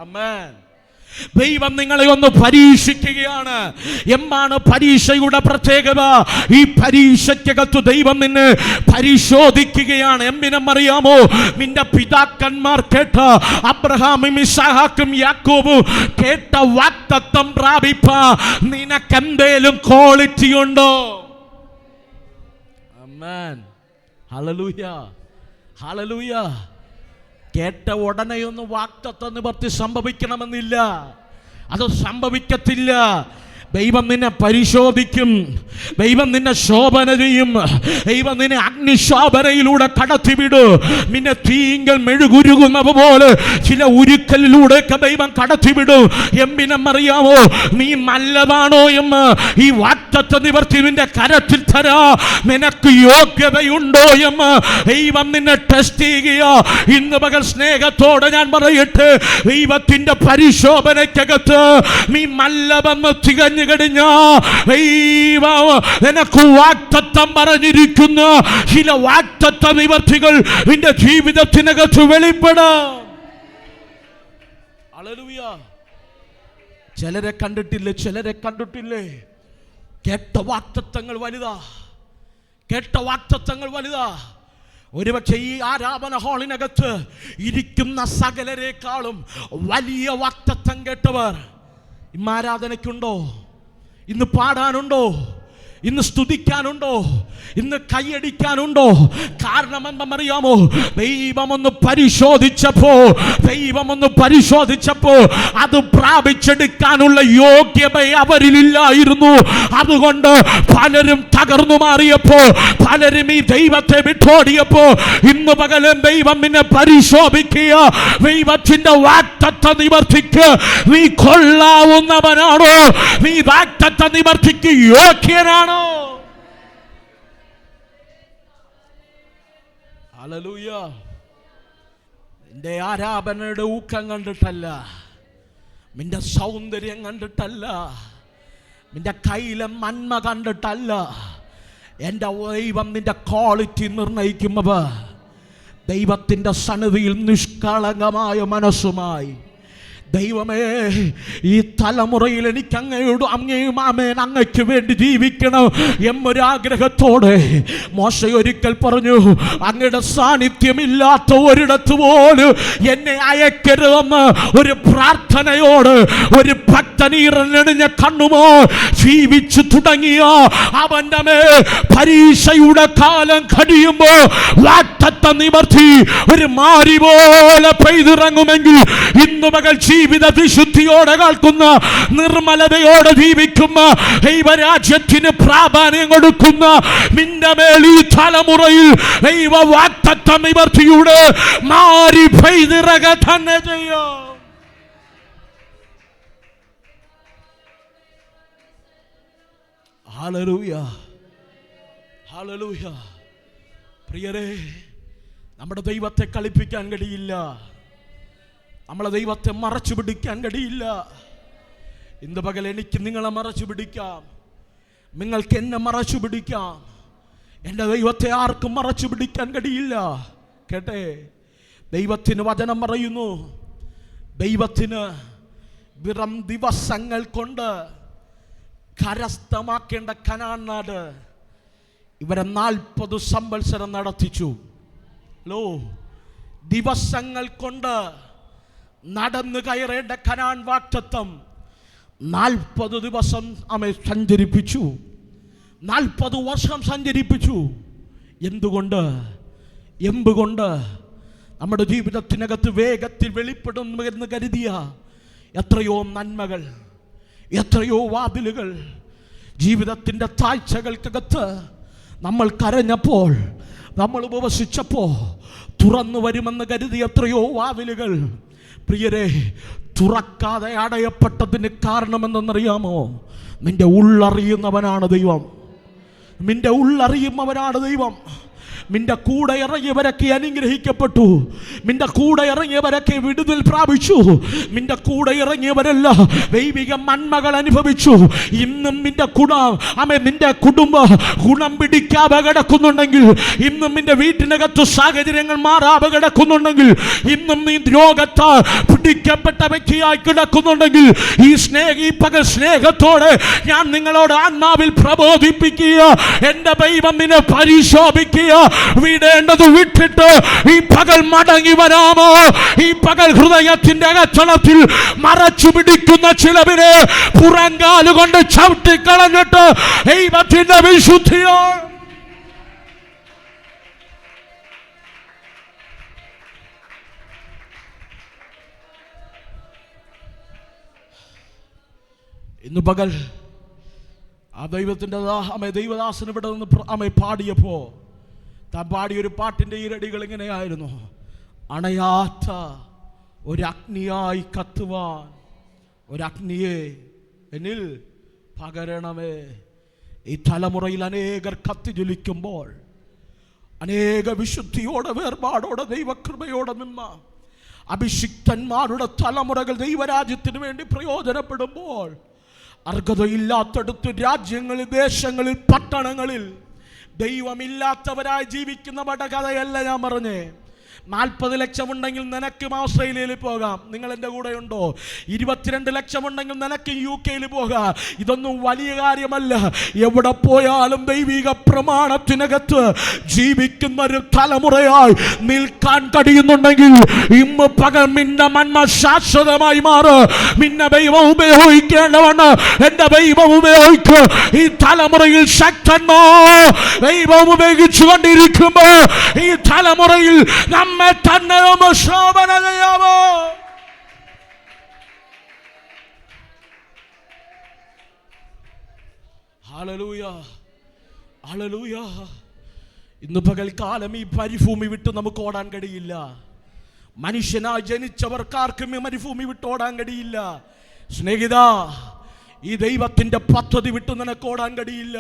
ആമേൻ. ദൈവം നിങ്ങളെ ഒന്ന് പരീക്ഷിക്കുകയാണ്. എന്താണ് പരീക്ഷയുടെ പ്രത്യേകത? ഈ പരീക്ഷയ്ക്കകത്ത് ദൈവം നിന്നെ പരിശോധിക്കുകയാണ്. എന്തിനെന്നറിയാമോ? നിന്റെ പിതാക്കന്മാർ കേട്ട അബ്രഹാമും ഇസ്ഹാക്കും യാക്കോബും കേട്ട വാഗ്ദത്തം പ്രാപിപ്പാൻ നിനക്ക് എന്തേലും ക്വാളിറ്റി ഉണ്ടോ? ആമേൻ. ഹല്ലേലൂയ, ഹല്ലേലൂയ. കേട്ട ഉടനെയൊന്നും വാഗ്ദത്ത നിവർത്തി സംഭവിക്കണമെന്നില്ല. അത് സംഭവിക്കത്തില്ല. ദൈവം നിന്നെ പരിശോധിക്കും. ദൈവം നിന്നെ ശോഭന ചെയ്യും. ദൈവം നിന്നെ അഗ്നിശോഭനയിലൂടെ കടത്തിവിടും. നിന്നെ തീങ്കൽ മെഴുകുരുകുന്നത് പോലെ ചില ഉരുക്കലിലൂടെയൊക്കെ ദൈവം കടത്തിവിടും. എന്തിനെന്നറിയാമോ? നീ നല്ലതാണോ എന്ന് ഈ വാഗ്ദത്ത നിവർത്തി നിന്റെ കരത്തിൽ തരാ. നിനക്ക് യോഗ്യതയുണ്ടോ എന്ന് ദൈവം നിന്നെ ടെസ്റ്റ് ചെയ്യുക. ഇന്ന് പകൽ സ്നേഹത്തോടെ ഞാൻ പറയട്ടെ, ദൈവത്തിന്റെ പരിശോധനയ്ക്കകത്ത് നീ നല്ലതെന്ന് തികഞ്ഞു കഴിഞ്ഞാ നിനക്ക് വാഗ്ദത്തം പറഞ്ഞിരിക്കുന്ന ചില വാഗ്ദത്ത നിവർത്തികൾ നിന്റെ ജീവിതത്തിനകത്ത് വെളിപ്പെടാം. ഹല്ലേലൂയ. ചിലരെ കണ്ടിട്ടില്ലേ? ചിലരെ കണ്ടിട്ടില്ലേ? കേട്ട വാഗ്ദത്തങ്ങൾ വലുതാ. കേട്ട വാഗ്ദത്തങ്ങൾ വലുതാ. ഒരുപക്ഷെ ഈ ആരാധന ഹാളിനകത്ത് ഇരിക്കുന്ന സകലരെക്കാളും വലിയ വാഗ്ദത്തം കേട്ടവർ ഇന്ന് ആരാധനയ്ക്കുണ്ടോ? ഇന്ന് പാടാനുണ്ടോ? ഇന്ന് സ്തുതിക്കാനുണ്ടോ? ഇന്ന് കൈയടിക്കാനുണ്ടോ? കാരണം എന്താണെന്നറിയാമോ? ദൈവമൊന്ന് പരിശോധിച്ചപ്പോ അത് പ്രാപിച്ചെടുക്കാനുള്ള യോഗ്യത അവരിലില്ലായിരുന്നു. അതുകൊണ്ട് പലരും തകർന്നു മാറിയപ്പോ, പലരും ഈ ദൈവത്തെ വിട്ടോടിയപ്പോ, ഇന്ന് പകലും ദൈവം നിന്നെ പരിശോധിക്കുക. ദൈവത്തിന്റെ വാഗ്ദത്ത നിവർത്തിക്ക് നീ കൊള്ളാവുന്നവനാണോ? നീ വാഗ്ദത്ത നിവർത്തിക്ക് യോഗ്യനാണോ? ഹല്ലേലൂയ. നിന്റെ ആരാധനയുടെ ഊക്കം കണ്ടിട്ടല്ല, നിന്റെ സൗന്ദര്യം കണ്ടിട്ടല്ല, നിന്റെ കയ്യിലെ നന്മ കണ്ടിട്ടല്ല. എൻ്റെ ദൈവം നിന്റെ ക്വാളിറ്റി നിർണയിക്കുന്നത് ദൈവത്തിൻ്റെ സന്നിധിയിൽ നിഷ്കളങ്കമായ മനസ്സുമായി, ദൈവമേ ഈ തലമുറയിൽ എനിക്ക് അങ്ങയ്ക്ക് വേണ്ടി ജീവിക്കണം എന്നൊരാഗ്രഹത്തോടെ മോശ ഒരിക്കൽ പറഞ്ഞു, അങ്ങയുടെ സാന്നിധ്യമില്ലാത്ത ഒരിടത്ത് പോലും എന്നെ അയക്കരുതെന്ന് ഒരു പ്രാർത്ഥനയോട് ഒരു ഭക്തനീറഞ്ഞ കണ്ണുമോ ജീവിച്ചു തുടങ്ങിയ അവന്റെ മേൽ പരീക്ഷയുടെ കാലം കഴിയുമ്പോ വാഗ്ദത്ത നിവർത്തി ഒരു മാരി പോലെ പെയ്തിറങ്ങുമെങ്കിൽ ഇന്ന് മകൾ ജീവിത വിശുദ്ധിയോടെ കേൾക്കുന്ന, നിർമ്മലതയോടെ ജീവിക്കുന്ന, ദൈവരാജ്യത്തിന് പ്രാധാന്യം കൊടുക്കുന്ന നിന്റെ മേൽ ഈ തലമുറയിൽ ദൈവ വാഗ്ദത്ത നിവർത്തിയുടെ മാരി പെയ്തിറങ്ങ തന്നെ ചെയ്യും. ഹല്ലേലൂയ, ഹല്ലേലൂയ. പ്രിയരേ, നമ്മുടെ ദൈവത്തെ കളിപ്പിക്കാൻ കഴിയില്ല. നമ്മളെ ദൈവത്തെ മറച്ചു പിടിക്കാൻ കഴിയില്ല. ഇന്ന് പകൽ എനിക്ക് നിങ്ങളെ മറച്ചു പിടിക്കാം, നിങ്ങൾക്ക് എന്നെ മറച്ചു പിടിക്കാം. എൻ്റെ ദൈവത്തെ ആർക്കും മറച്ചു പിടിക്കാൻ കഴിയില്ല. കേട്ടെ, ദൈവത്തിന് വചനം പറയുന്നു, ദൈവത്തിന് വെറും ദിവസങ്ങൾ കൊണ്ട് കരസ്ഥമാക്കേണ്ട കനാൻ നാട് ഇവരെ 40 സംവത്സരം നടത്തിച്ചു. ദിവസങ്ങൾ കൊണ്ട് നടന്നു കയറേണ്ട കനാൻ വാഗ്ദത്തം 40 ദിവസം അവൻ സഞ്ചരിപ്പിച്ചു, 40 വർഷം സഞ്ചരിപ്പിച്ചു. എന്തുകൊണ്ട്? നമ്മുടെ ജീവിതത്തിനകത്ത് വേഗത്തിൽ വെളിപ്പെടുന്നു എന്ന് കരുതിയ എത്രയോ നന്മകൾ, എത്രയോ വാതിലുകൾ ജീവിതത്തിൻ്റെ താഴ്ചകൾക്കകത്ത് നമ്മൾ കരഞ്ഞപ്പോൾ, നമ്മൾ ഉപവസിച്ചപ്പോൾ തുറന്നു വരുമെന്ന് കരുതിയ എത്രയോ വാതിലുകൾ പ്രിയരെ തുറക്കാതെ അടയപ്പെട്ടതിന് കാരണമെന്തെന്നറിയാമോ? നിന്റെ ഉള്ളറിയുന്നവനാണ് ദൈവം. നിന്റെ ഉള്ളറിയുന്നവനാണ് ദൈവം. നിന്റെ കൂടെ ഇറങ്ങിയവരൊക്കെ അനുഗ്രഹിക്കപ്പെട്ടു. നിന്റെ കൂടെ ഇറങ്ങിയവരൊക്കെ വിടുതൽ പ്രാപിച്ചു. നിന്റെ കൂടെ ഇറങ്ങിയവരല്ല ദൈവിക നന്മകൾ അനുഭവിച്ചു. ഇന്നും നിന്റെ നിന്റെ കുടുംബം ഗുണം പിടിക്കാതെ കിടക്കുന്നുണ്ടെങ്കിൽ, ഇന്നും നിന്റെ വീട്ടിനകത്ത് സാഹചര്യങ്ങൾ മാറാതെ കിടക്കുന്നുണ്ടെങ്കിൽ, ഇന്നും നീ രോഗത്താൽ പിടിക്കപ്പെട്ട വ്യക്തിയായി കിടക്കുന്നുണ്ടെങ്കിൽ, ഈ പകൽ സ്നേഹത്തോടെ ഞാൻ നിങ്ങളോട് ആത്മാവിൽ പ്രബോധിപ്പിക്കുക. എന്റെ ദൈവം നിന്നെ പരിശോധിക്കുക. വിടേണ്ടത് വിട്ടിട്ട് ഈ പകൽ മടങ്ങി വരാമോ? ഈ പകൽ ഹൃദയത്തിന്റെ അകത്തളത്തിൽ മറച്ചു പിടിക്കുന്ന ചിലവരെ പുറങ്കാലുകൊണ്ട് ചവിട്ടിക്കളഞ്ഞിട്ട് ദൈവത്തിന്റെ വിശുദ്ധിയോ ഇന്ന് പകൽ ആ ദൈവത്തിൻ്റെ ദൈവദാസന് ഇവിടെ നിന്ന് പാടിയപ്പോ താൻ പാടിയൊരു പാട്ടിൻ്റെ ഈരടികൾ ഇങ്ങനെയായിരുന്നു: അണയാത്ത ഒരഗ്നിയായി കത്തുവാൻ ഒരഗ്നിയെ എന്നിൽ പകരണമേ. ഈ തലമുറയിൽ അനേകർ കത്തിജ്വലിക്കുമ്പോൾ, അനേക വിശുദ്ധിയോടെ വേർപാടോടെ ദൈവകൃപയോടെ നിന്ന അഭിഷിക്തന്മാരുടെ തലമുറകൾ ദൈവരാജ്യത്തിന് വേണ്ടി പ്രയോജനപ്പെടുമ്പോൾ, അർഹതയില്ലാത്തടുത്ത് രാജ്യങ്ങളിൽ, ദേശങ്ങളിൽ, പട്ടണങ്ങളിൽ ദൈവമില്ലാത്തവരായി ജീവിക്കുന്നവരുടെ കഥയല്ല ഞാൻ പറഞ്ഞേ. 40 ലക്ഷമുണ്ടെങ്കിൽ നിനക്കും ഓസ്ട്രേലിയയിൽ പോകാം, നിങ്ങൾ എൻ്റെ കൂടെ ഉണ്ടോ? 22 ലക്ഷമുണ്ടെങ്കിൽ നിനക്ക് UK പോകാം. ഇതൊന്നും വലിയ കാര്യമല്ല. എവിടെ പോയാലും ദൈവിക പ്രമാണത്തിനകത്ത് ജീവിക്കുന്ന ഒരു തലമുറയായി നിൽക്കാൻ കഴിയുന്നുണ്ടെങ്കിൽ ഇന്ന് പകൽ നിന്റെ നന്മ ശാശ്വതമായി മാറ്. നിന്നെ ദൈവം ഉപയോഗിക്കേണ്ടവണ്ണം എൻ്റെ ദൈവം ഉപയോഗിക്കുക. ഈ തലമുറയിൽ ശക്തന്മാർ ദൈവം ഉപയോഗിച്ചു കൊണ്ടിരിക്കുമ്പോൾ ഈ തലമുറയിൽ നമ്മെ തന്നെ ശോഭന ചെയ്യാമോ? Hallelujah, hallelujah. ഇന്ന് പകൽക്കാലം ഈ മരുഭൂമി വിട്ട് നമുക്ക് ഓടാൻ കഴിയില്ല. മനുഷ്യനായി ജനിച്ചവർക്കാർക്കും ഈ മരുഭൂമി വിട്ട് ഓടാൻ കഴിയില്ല. സ്നേഹിത, ഈ ദൈവത്തിന്റെ പദ്ധതി വിട്ട് നിനക്ക് ഓടാൻ കഴിയില്ല.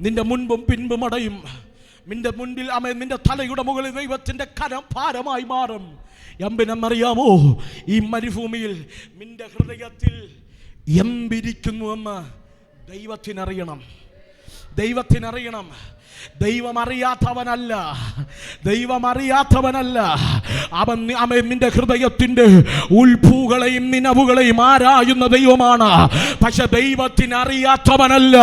നിന്റെ മുൻപും പിൻപും അടയും. നിന്റെ മുൻപിൽ നിന്റെ തലയുടെ മുകളിൽ ദൈവത്തിന്റെ കരം ഭാരമായി മാറും. എമ്പിനെന്നറിയാമോ? ഈ മരുഭൂമിയിൽ നിന്റെ ഹൃദയത്തിൽ എമ്പിരിക്കുന്നുവെന്ന് ദൈവത്തിനറിയണം. ദൈവത്തിനറിയണം. ദൈവമറിയാത്തവനല്ല, ദൈവമറിയാത്തവനല്ല അവൻ. നിന്റെ ഹൃദയത്തിന്റെ ഉൾഭൂകളെയും നിനവുകളെയും ആരായുന്ന ദൈവമാണ്. പക്ഷെ ദൈവത്തിനറിയാത്തവനല്ല.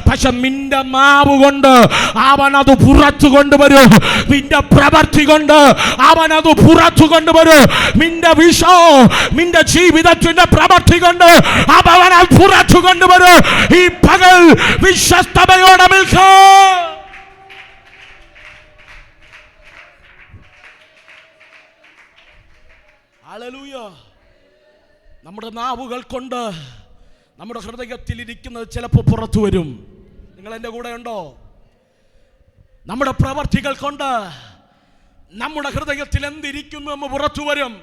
പക്ഷെ നിന്റെ നാവ് കൊണ്ട് അവനത് പുറത്തു കൊണ്ടുവരും. നിന്റെ പ്രവൃത്തി കൊണ്ട് അവനത് പുറത്തു കൊണ്ടുവരും. നിന്റെ നിന്റെ ജീവിതത്തിന്റെ പ്രവൃത്തി കൊണ്ട് അവനത് പുറത്തു കൊണ്ടുവരും. ഈ പകൽ വിശ്വസ്തയോടെ നിൽക്കുക. ഹല്ലേലൂയ. നമ്മുടെ നാവുകൾ കൊണ്ട് നമ്മുടെ ഹൃദയത്തിൽ ഇരിക്കുന്നത് ചിലപ്പോൾ പുറത്തു വരും. നിങ്ങൾ എൻ്റെ കൂടെ ഉണ്ടോ? നമ്മുടെ പ്രവർത്തികൾ കൊണ്ട് നമ്മുടെ ഹൃദയത്തിൽ എന്തിരിക്കുന്നു എന്ന് പുറത്തു വരും.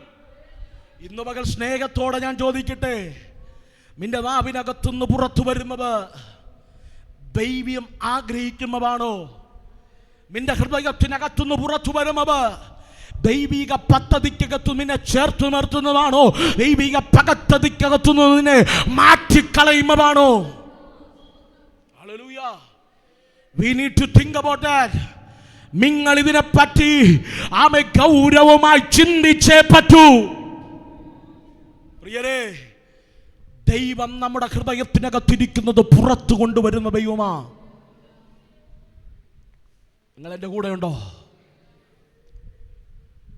ഇന്ന് പകൽ സ്നേഹത്തോടെ ഞാൻ ചോദിക്കട്ടെ, നിന്റെ നാവിനകത്തുനിന്ന് പുറത്തു വരുന്നത് ദൈവം ആഗ്രഹിക്കുന്നതാണോ? നിന്റെ ഹൃദയത്തിനകത്തുനിന്ന് പുറത്തു വരുന്നത് ദൈവിക പദ്ധതിക്കകത്തു നിന്നെ ചേർത്ത് നിർത്തുന്നതാണോ? ദൈവിക പദ്ധതിക്കകത്തു നിന്നെ മാറ്റിക്കളയുന്നതാണോ? Hallelujah. We need to think about that. നിങ്ങൾ ഇതിനെപ്പറ്റി ഗൗരവമായി ചിന്തിച്ചേ പറ്റൂ. പ്രിയരേ, ദൈവം നമ്മുടെ ഹൃദയത്തിനകത്തിരിക്കുന്നത് പുറത്തു കൊണ്ടുവരുന്ന ദൈവമാ. നിങ്ങൾ എൻ്റെ കൂടെ ഉണ്ടോ?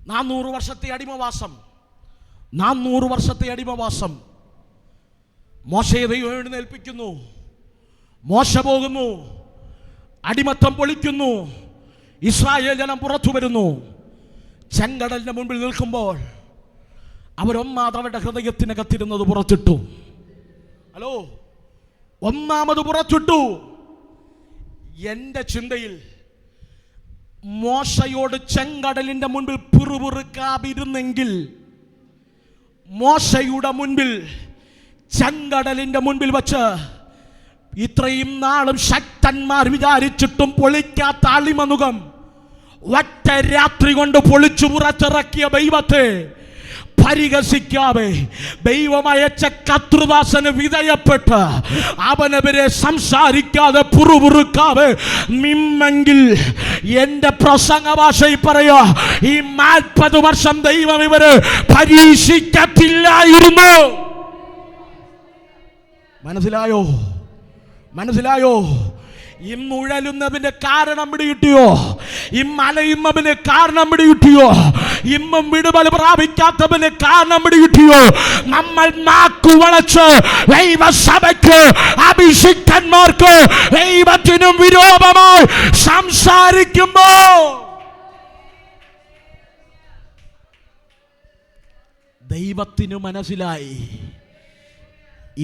400 വർഷത്തെ അടിമവാസം, 400 വർഷത്തെ അടിമവാസം. മോശയെ ദൈവം എഴുന്നേൽപ്പിക്കുന്നു. മോശ പോകുന്നു, അടിമത്തം പൊളിക്കുന്നു, ഇസ്രായേൽ ജനം പുറത്തു വരുന്നു. ചെങ്കടലിന്റെ മുൻപിൽ നിൽക്കുമ്പോൾ അവരൊന്നാമത് അവരുടെ ഹൃദയത്തിനകത്തിരുന്നത് പുറത്തിട്ടു. ഹലോ, ഒന്നാമത് പുറത്തിട്ടു. എൻ്റെ ചിന്തയിൽ മോശയോട് ചെങ്കടലിന്റെ മുൻപിൽ പിറുപിറുക്കാതിരുന്നെങ്കിൽ, മോശയുടെ മുൻപിൽ ചെങ്കടലിന്റെ മുൻപിൽ വച്ച് ഇത്രയും നാളും ശക്തന്മാർ വിചാരിച്ചിട്ടും പൊളിക്കാത്ത അളിമനുകം ഒറ്റ രാത്രി കൊണ്ട് പൊളിച്ചു പുറത്തിറക്കിയ ദൈവത്തെ പരിഹസിക്കാതെ ദൈവമയച്ച കർത്തൃദാസന് വിധേയപ്പെട്ട് അവനെതിരെ സംസാരിക്കാതെ പുറുപുറുക്കാതെ നിന്നെങ്കിൽ എന്റെ പ്രസംഗ ഭാഷയിൽ പറയാ, ഈ 40 വർഷം ദൈവം ഇവര് പരീക്ഷിക്കത്തില്ലായിരുന്നു. മനസ്സിലായോ? മനസ്സിലായോ? ഇന്നുഴലുന്നതിന്റെ കാരണം പിടികിട്ടിയോ? ഇമ്മലയുന്നതിന് കാരണം പിടികിട്ടിയോ? ഇന്നും വിടുതൽ പ്രാപിക്കാത്തതിന് കാരണം പിടികിട്ടിയോ? നമ്മൾ നാക്കു വളച്ച് ദൈവസഭയ്ക്ക്, അഭിഷിക്തന്മാർക്ക്, ദൈവത്തിനും വിരോധമായി സംസാരിക്കുമ്പോ ദൈവത്തിനു മനസ്സിലായി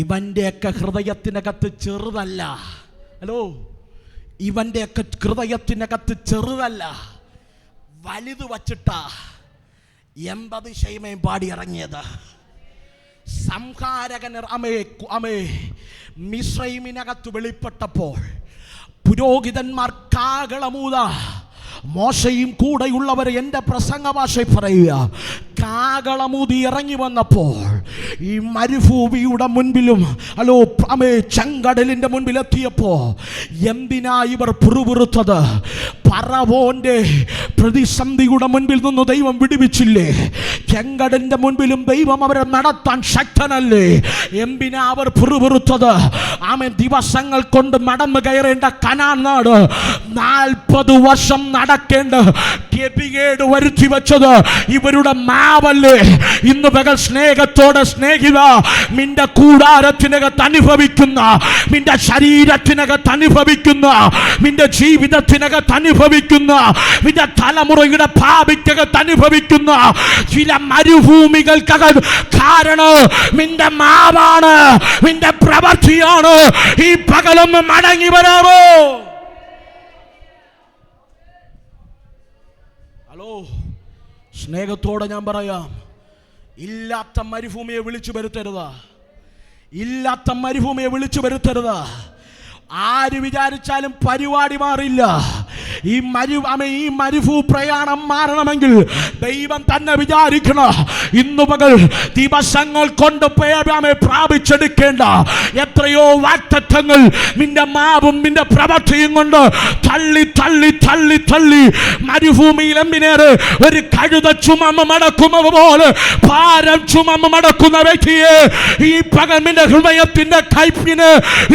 ഇവന്റെയൊക്കെ ഹൃദയത്തിനകത്ത് ചെറുതല്ല. ഹലോ, ഇവന്റെയൊക്കെ ഹൃദയത്തിനകത്ത് ചെറുതല്ല, വലുത് വച്ചിട്ടാ 80 ശൈമയും പാടി ഇറങ്ങിയത്. സംഹാരകൻ മിസ്രൈമിനകത്ത് വെളിപ്പെട്ടപ്പോൾ പുരോഹിതന്മാർ കാകളമൂത, മോശയും കൂടെയുള്ളവരെ എൻ്റെ പ്രസംഗ ഭാഷ പറയുക, കാകളമൂതി ഇറങ്ങി വന്നപ്പോൾ ഈ മരുഭൂമിയുടെ മുൻപിലും ചെങ്കടലിൻ്റെ മുൻപിലെത്തിയപ്പോൾ എന്തിനാ ഇവർ പുറുപുറുത്തത്? ഫറവോന്റെ പ്രതിസന്ധിയുടെ മുൻപിൽ നിന്ന് ദൈവം വിടുവിച്ചില്ലേ? ചെങ്കടലിന്റെ മുൻപിലും ദൈവം അവരെ നടത്താൻ ശക്തനല്ലേ? എന്തിനാ അവർ പുറുപുറുത്തത്? ദിവസങ്ങൾ കൊണ്ട് നടന്നു കയറേണ്ട കനാൻ നാട് 40 വർഷം നടക്കേണ്ട ഗതികേട് വരുത്തി വെച്ചത് ഇവരുടെ മാവല്ലേ? ഇന്ന് പകൽ സ്നേഹത്തോടെ സ്നേഹിത, നിന്റെ കൂടാരത്തിനകത്ത് അനുഭവിക്കുന്ന, നിന്റെ ശരീരത്തിനകത്ത് അനുഭവിക്കുന്ന, നിന്റെ ജീവിതത്തിനകത്ത് അനുഭവിക്കുന്ന, നിന്റെ തലമുറയുടെ ഭാവിക്കകത്ത് അനുഭവിക്കുന്ന ചില മരുഭൂമികൾക്കകത്ത് കാരണം നിന്റെ മാവാണ്, നിന്റെ പ്രവൃത്തിയാണ്. ഈ പകലൊന്ന് മടങ്ങി വരാമോ? ഹലോ, സ്നേഹത്തോടെ ഞാൻ പറയാം, ഇല്ലാത്ത മരുഭൂമിയെ വിളിച്ചു വരുത്തരുത്. ഇല്ലാത്ത മരുഭൂമിയെ വിളിച്ചു വരുത്തരുത്. ആര് വിചാരിച്ചാലും പരിപാടി മാറില്ല. ഈ മരുഭൂ പ്രയാണം മാറണമെങ്കിൽ ദൈവം തന്നെ വിചാരിക്കണം. ഇന്നു പകൽ ദിവസങ്ങൾ കൊണ്ട് പ്രാപിച്ചെടുക്കേണ്ട എത്രയോ വാഗ്ദത്തങ്ങൾ നിന്റെ മാവും നിന്റെ പ്രവൃത്തിയും കൊണ്ട് തള്ളി തള്ളി തള്ളി തള്ളി മരുഭൂമിയിൽ എന്തിനേറെ ഒരു കഴുത ചുമന്ന് മടക്കുന്നത് പോലെ ഭാരം ചുമന്ന് മടക്കുന്ന വ്യക്തിയെ ഈ പകൽ നിന്റെ ഹൃദയത്തിന്റെ കൈപ്പിന്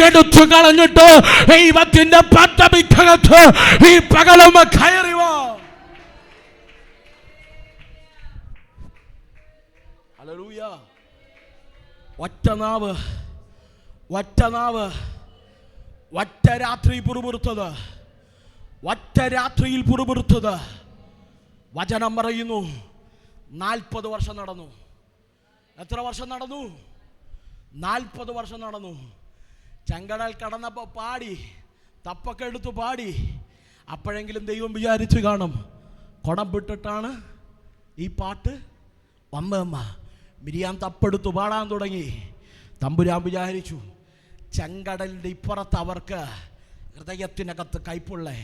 എടുത്തു കളഞ്ഞിട്ട് ദൈവത്തിന്റെ പദ്ധതിക്കകത്ത് ഈ പകലും കയറി വാ. ഹല്ലേലൂയ. ഒറ്റ നാവ്, ഒറ്റ രാത്രി പുറപുറത്തത്, ഒറ്റ രാത്രിയിൽ പുറപുറത്തത്. വചനം പറയുന്നു 40 വർഷം നടന്നു. എത്ര വർഷം നടന്നു? 40 വർഷം നടന്നു. ചെങ്കടൽ കടന്നപ്പോൾ പാടി, തപ്പൊക്കെ എടുത്തു പാടി. അപ്പോഴെങ്കിലും ദൈവം വിചാരിച്ചു കാണും, കുടം വിട്ടിട്ടാണ് ഈ പാട്ട് വന്നമ്മ. മിരിയാൻ തപ്പെടുത്തു പാടാൻ തുടങ്ങി. തമ്പുരാൻ വിചാരിച്ചു, ചെങ്കടലിൻ്റെ ഇപ്പുറത്ത് അവർക്ക് ഹൃദയത്തിനകത്ത് കയ്പുള്ളേ,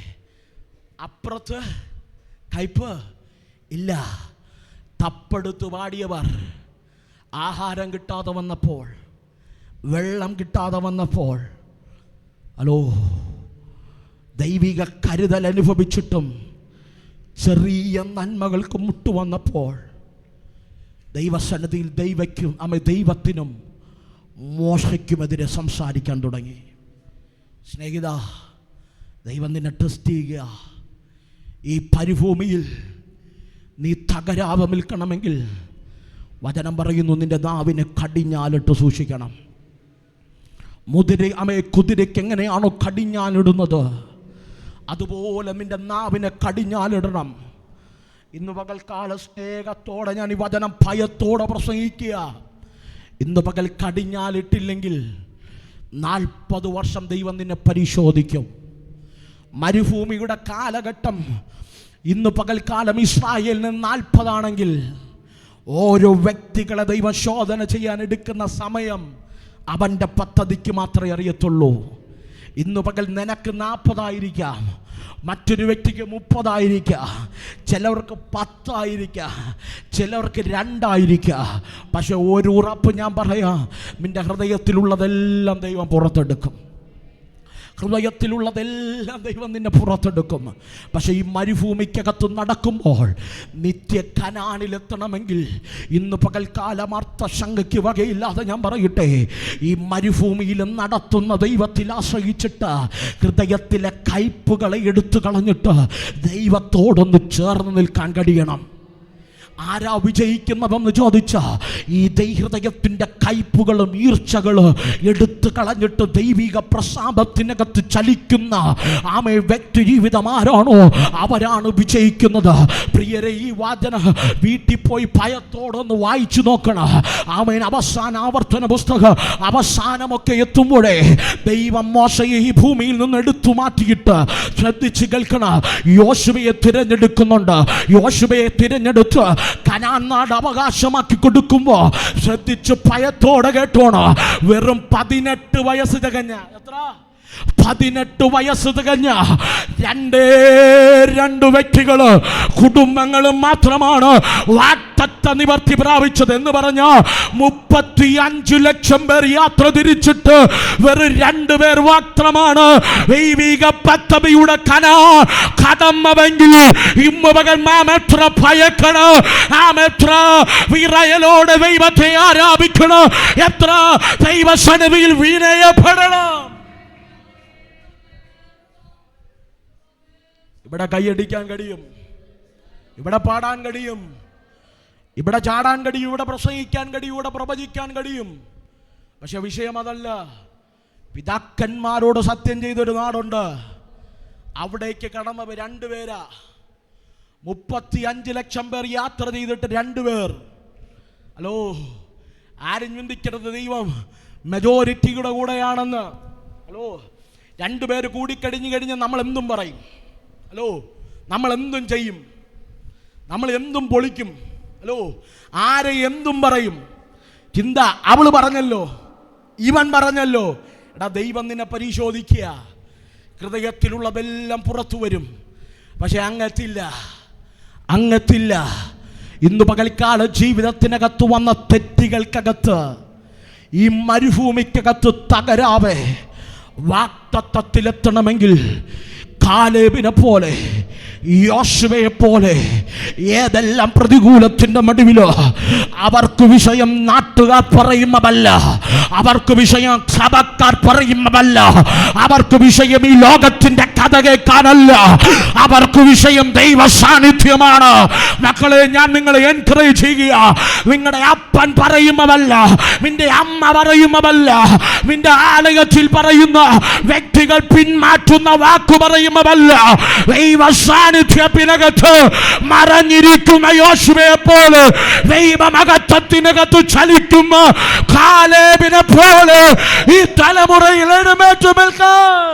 അപ്പുറത്ത് കയ്പ് ഇല്ല. തപ്പെടുത്തു പാടിയവർ ആഹാരം കിട്ടാതെ വന്നപ്പോൾ, വെള്ളം കിട്ടാതെ വന്നപ്പോൾ, ഹലോ, ദൈവിക കരുതൽ അനുഭവിച്ചിട്ടും ചെറിയ നന്മകൾക്ക് മുട്ടുവന്നപ്പോൾ ദൈവസന്നിധിയിൽ ദൈവത്തിനും മോശയ്ക്കുമെതിരെ സംസാരിക്കാൻ തുടങ്ങി. സ്നേഹിത, ദൈവം നിന്നെ ടെസ്റ്റ് ചെയ്യുക. ഈ പരിഭൂമിയിൽ നീ തകരാതെ നിൽക്കണമെങ്കിൽ വചനം പറയുന്നു, നിന്റെ നാവിനെ കടിഞ്ഞാലിട്ട് സൂക്ഷിക്കണം. കുതിരയ്ക്ക് എങ്ങനെയാണോ കടിഞ്ഞാലിടുന്നത്, അതുപോലെ നിന്റെ നാവിനെ കടിഞ്ഞാലിടണം. ഇന്ന് പകൽക്കാല സ്നേഹത്തോടെ ഞാൻ ഈ വചനം ഭയത്തോടെ പ്രസംഗിക്കുക. ഇന്ന് പകൽ കടിഞ്ഞാലിട്ടില്ലെങ്കിൽ 40 വർഷം ദൈവം നിന്നെ പരിശോധിക്കും. മരുഭൂമിയുടെ കാലഘട്ടം ഇന്ന് പകൽക്കാലം ഇസ്രായേലിന് 40 ആണെങ്കിൽ, ഓരോ വ്യക്തികളെ ദൈവം ശോധന ചെയ്യാൻ എടുക്കുന്ന സമയം അവൻ്റെ പദ്ധതിക്ക് മാത്രമേ അറിയത്തുള്ളൂ. ഇന്ന് പകൽ നിനക്ക് 40 ആയിരിക്കാം, മറ്റൊരു വ്യക്തിക്ക് 30 ചിലവർക്ക് 10 ചിലവർക്ക് 2 പക്ഷെ ഒരു ഉറപ്പ് ഞാൻ പറയാം, നിന്റെ ഹൃദയത്തിലുള്ളതെല്ലാം ദൈവം പുറത്തെടുക്കും. ഹൃദയത്തിലുള്ളതെല്ലാം ദൈവം നിന്നെ പുറത്തെടുക്കും. പക്ഷെ ഈ മരുഭൂമിക്കകത്ത് നടക്കുമ്പോൾ നിത്യ കനാനിലെത്തണമെങ്കിൽ ഇന്ന് പകൽക്കാലം അർത്ഥശങ്കയ്ക്ക് വകയില്ലാതെ ഞാൻ പറയട്ടെ, ഈ മരുഭൂമിയിൽ നടത്തുന്ന ദൈവത്തിൽ ആശ്രയിച്ചിട്ട് ഹൃദയത്തിലെ കയ്പുകളെ എടുത്തു കളഞ്ഞിട്ട് ദൈവത്തോടൊന്ന് ചേർന്ന് നിൽക്കാൻ കഴിയണം. ആരാ വിജയിക്കുന്നതെന്ന് ചോദിച്ച ഈ ഹൃദയത്തിൻ്റെ കയ്പുകളും ഈർച്ചകളും എടുത്തു കളഞ്ഞിട്ട് ദൈവിക പ്രസാദത്തിനകത്ത് ചലിക്കുന്ന വ്യക്തി ജീവിതം ആരാണോ അവരാണ് വിജയിക്കുന്നത്. പ്രിയരെ, ഈ വാചന വീട്ടിൽ പോയി ഭയത്തോടൊന്ന് വായിച്ചു നോക്കണം. അവസാന ആവർത്തന പുസ്തകം അവസാനമൊക്കെ എത്തുമ്പോഴേ ദൈവം മോശയെ ഈ ഭൂമിയിൽ നിന്ന് എടുത്തു മാറ്റിയിട്ട് ശ്രദ്ധിച്ച് കേൾക്കണം, യോശുവയെ തിരഞ്ഞെടുക്കുന്നുണ്ട്. യോശുവയെ തിരഞ്ഞെടുത്ത് കനാൻ നാട് അവകാശമാക്കി കൊടുക്കുമ്പോ ശ്രദ്ധിച്ച് ഭയത്തോടെ കേട്ടോണോ, വെറും 18 വയസ്സ് തികഞ്ഞ 18 വയസ്സ് തികഞ്ഞ 2 വ്യക്തികള് കുടുംബങ്ങളും മാത്രമാണ് വാഗ്ദത്ത നിവർത്തി പ്രാപിച്ചത് എന്ന് പറഞ്ഞ 35 ലക്ഷം പേർ യാത്ര തിരിച്ചിട്ട് വെറും 2 പേർ മാത്രമാണ് ദൈവിക പദ്ധതിയുടെ കടമവെങ്കിൽ ഇന്ന് പകൽ നാം എത്ര ഭയക്കണം, നാം എത്ര വിറയലോടെ ദൈവത്തെ ആരാധിക്കണം, എത്ര ദൈവസന്നിധിയിൽ വിനയപ്പെടണം. ഇവിടെ കൈയടിക്കാൻ കഴിയും, ഇവിടെ പാടാൻ കഴിയും, ഇവിടെ ചാടാൻ കഴിയും, ഇവിടെ പ്രസംഗിക്കാൻ കഴിയും, ഇവിടെ പ്രവചിക്കാൻ കഴിയും. പക്ഷെ വിഷയം അതല്ല. പിതാക്കന്മാരോട് സത്യം ചെയ്തൊരു നാടുണ്ട്, അവിടേക്ക് കടന്നവർ 2 പേരാ. 35 ലക്ഷം പേർ യാത്ര ചെയ്തിട്ട് 2 പേർ. ഹലോ, ആരും ചിന്തിക്കരുത് ദൈവം മെജോറിറ്റിയുടെ കൂടെയാണെന്ന്. ഹലോ, 2 പേര് കൂടിക്കഴിഞ്ഞ് നമ്മൾ എന്തും പറയും. ഹലോ, നമ്മൾ എന്തും ചെയ്യും, നമ്മൾ എന്തും പൊളിക്കും. ഹലോ, ആരെ എന്തും പറയും. ചിന്ത, അവള് പറഞ്ഞല്ലോ, ഇവൻ പറഞ്ഞല്ലോ. എടാ, ദൈവം നിന്നെ പരിശോധിക്കുക. ഹൃദയത്തിലുള്ളതെല്ലാം പുറത്തു വരും, പക്ഷെ അങ്ങത്തില്ല. ഇന്ന് പകൽക്കാല ജീവിതത്തിനകത്ത് വന്ന തെറ്റുകൾക്കകത്ത് ഈ മരുഭൂമിക്കകത്ത് തകരാതെ വാഗ്ദത്തത്തിലെത്തണമെങ്കിൽ കാലേബിനെ പോലെ, യോശുവയെ പോലെ ഏതെല്ലാം പ്രതികൂലത്തിന്റെ നടുവിലോ അവർക്ക് വിഷയം നാട്ടുകാർ പറയുന്നതല്ല, അവർക്ക് വിഷയം സഭക്കാർ പറയുന്നതല്ല, അവർക്ക് വിഷയം ഈ ലോകത്തിന്റെ കഥ കേൾക്കാനല്ല, അവർക്ക് വിഷയം ദൈവ സാന്നിധ്യമാണ്. മക്കളെ, ഞാൻ നിങ്ങളെ എൻകറേജ് ചെയ്യുക. നിങ്ങളുടെ അപ്പൻ പറയുന്നതല്ല, നിന്റെ അമ്മ പറയുന്നതല്ല, നിന്റെ ആലയത്തിൽ പറയുന്ന വ്യക്തികൾ പിന്മാറ്റുന്ന വാക്കു പറയുന്നതല്ല, ദൈവ സാന്നിധ്യത്തിനകത്ത് മറഞ്ഞിരിക്കുന്ന യോശുവയെ പോലെ ദൈവമഹത്വത്തിനകത്ത് ചലിക്കുന്ന കാലേബിനെ പോലെ ഈ തലമുറയിൽ എഴുന്നേറ്റ് നിൽക്കാൻ.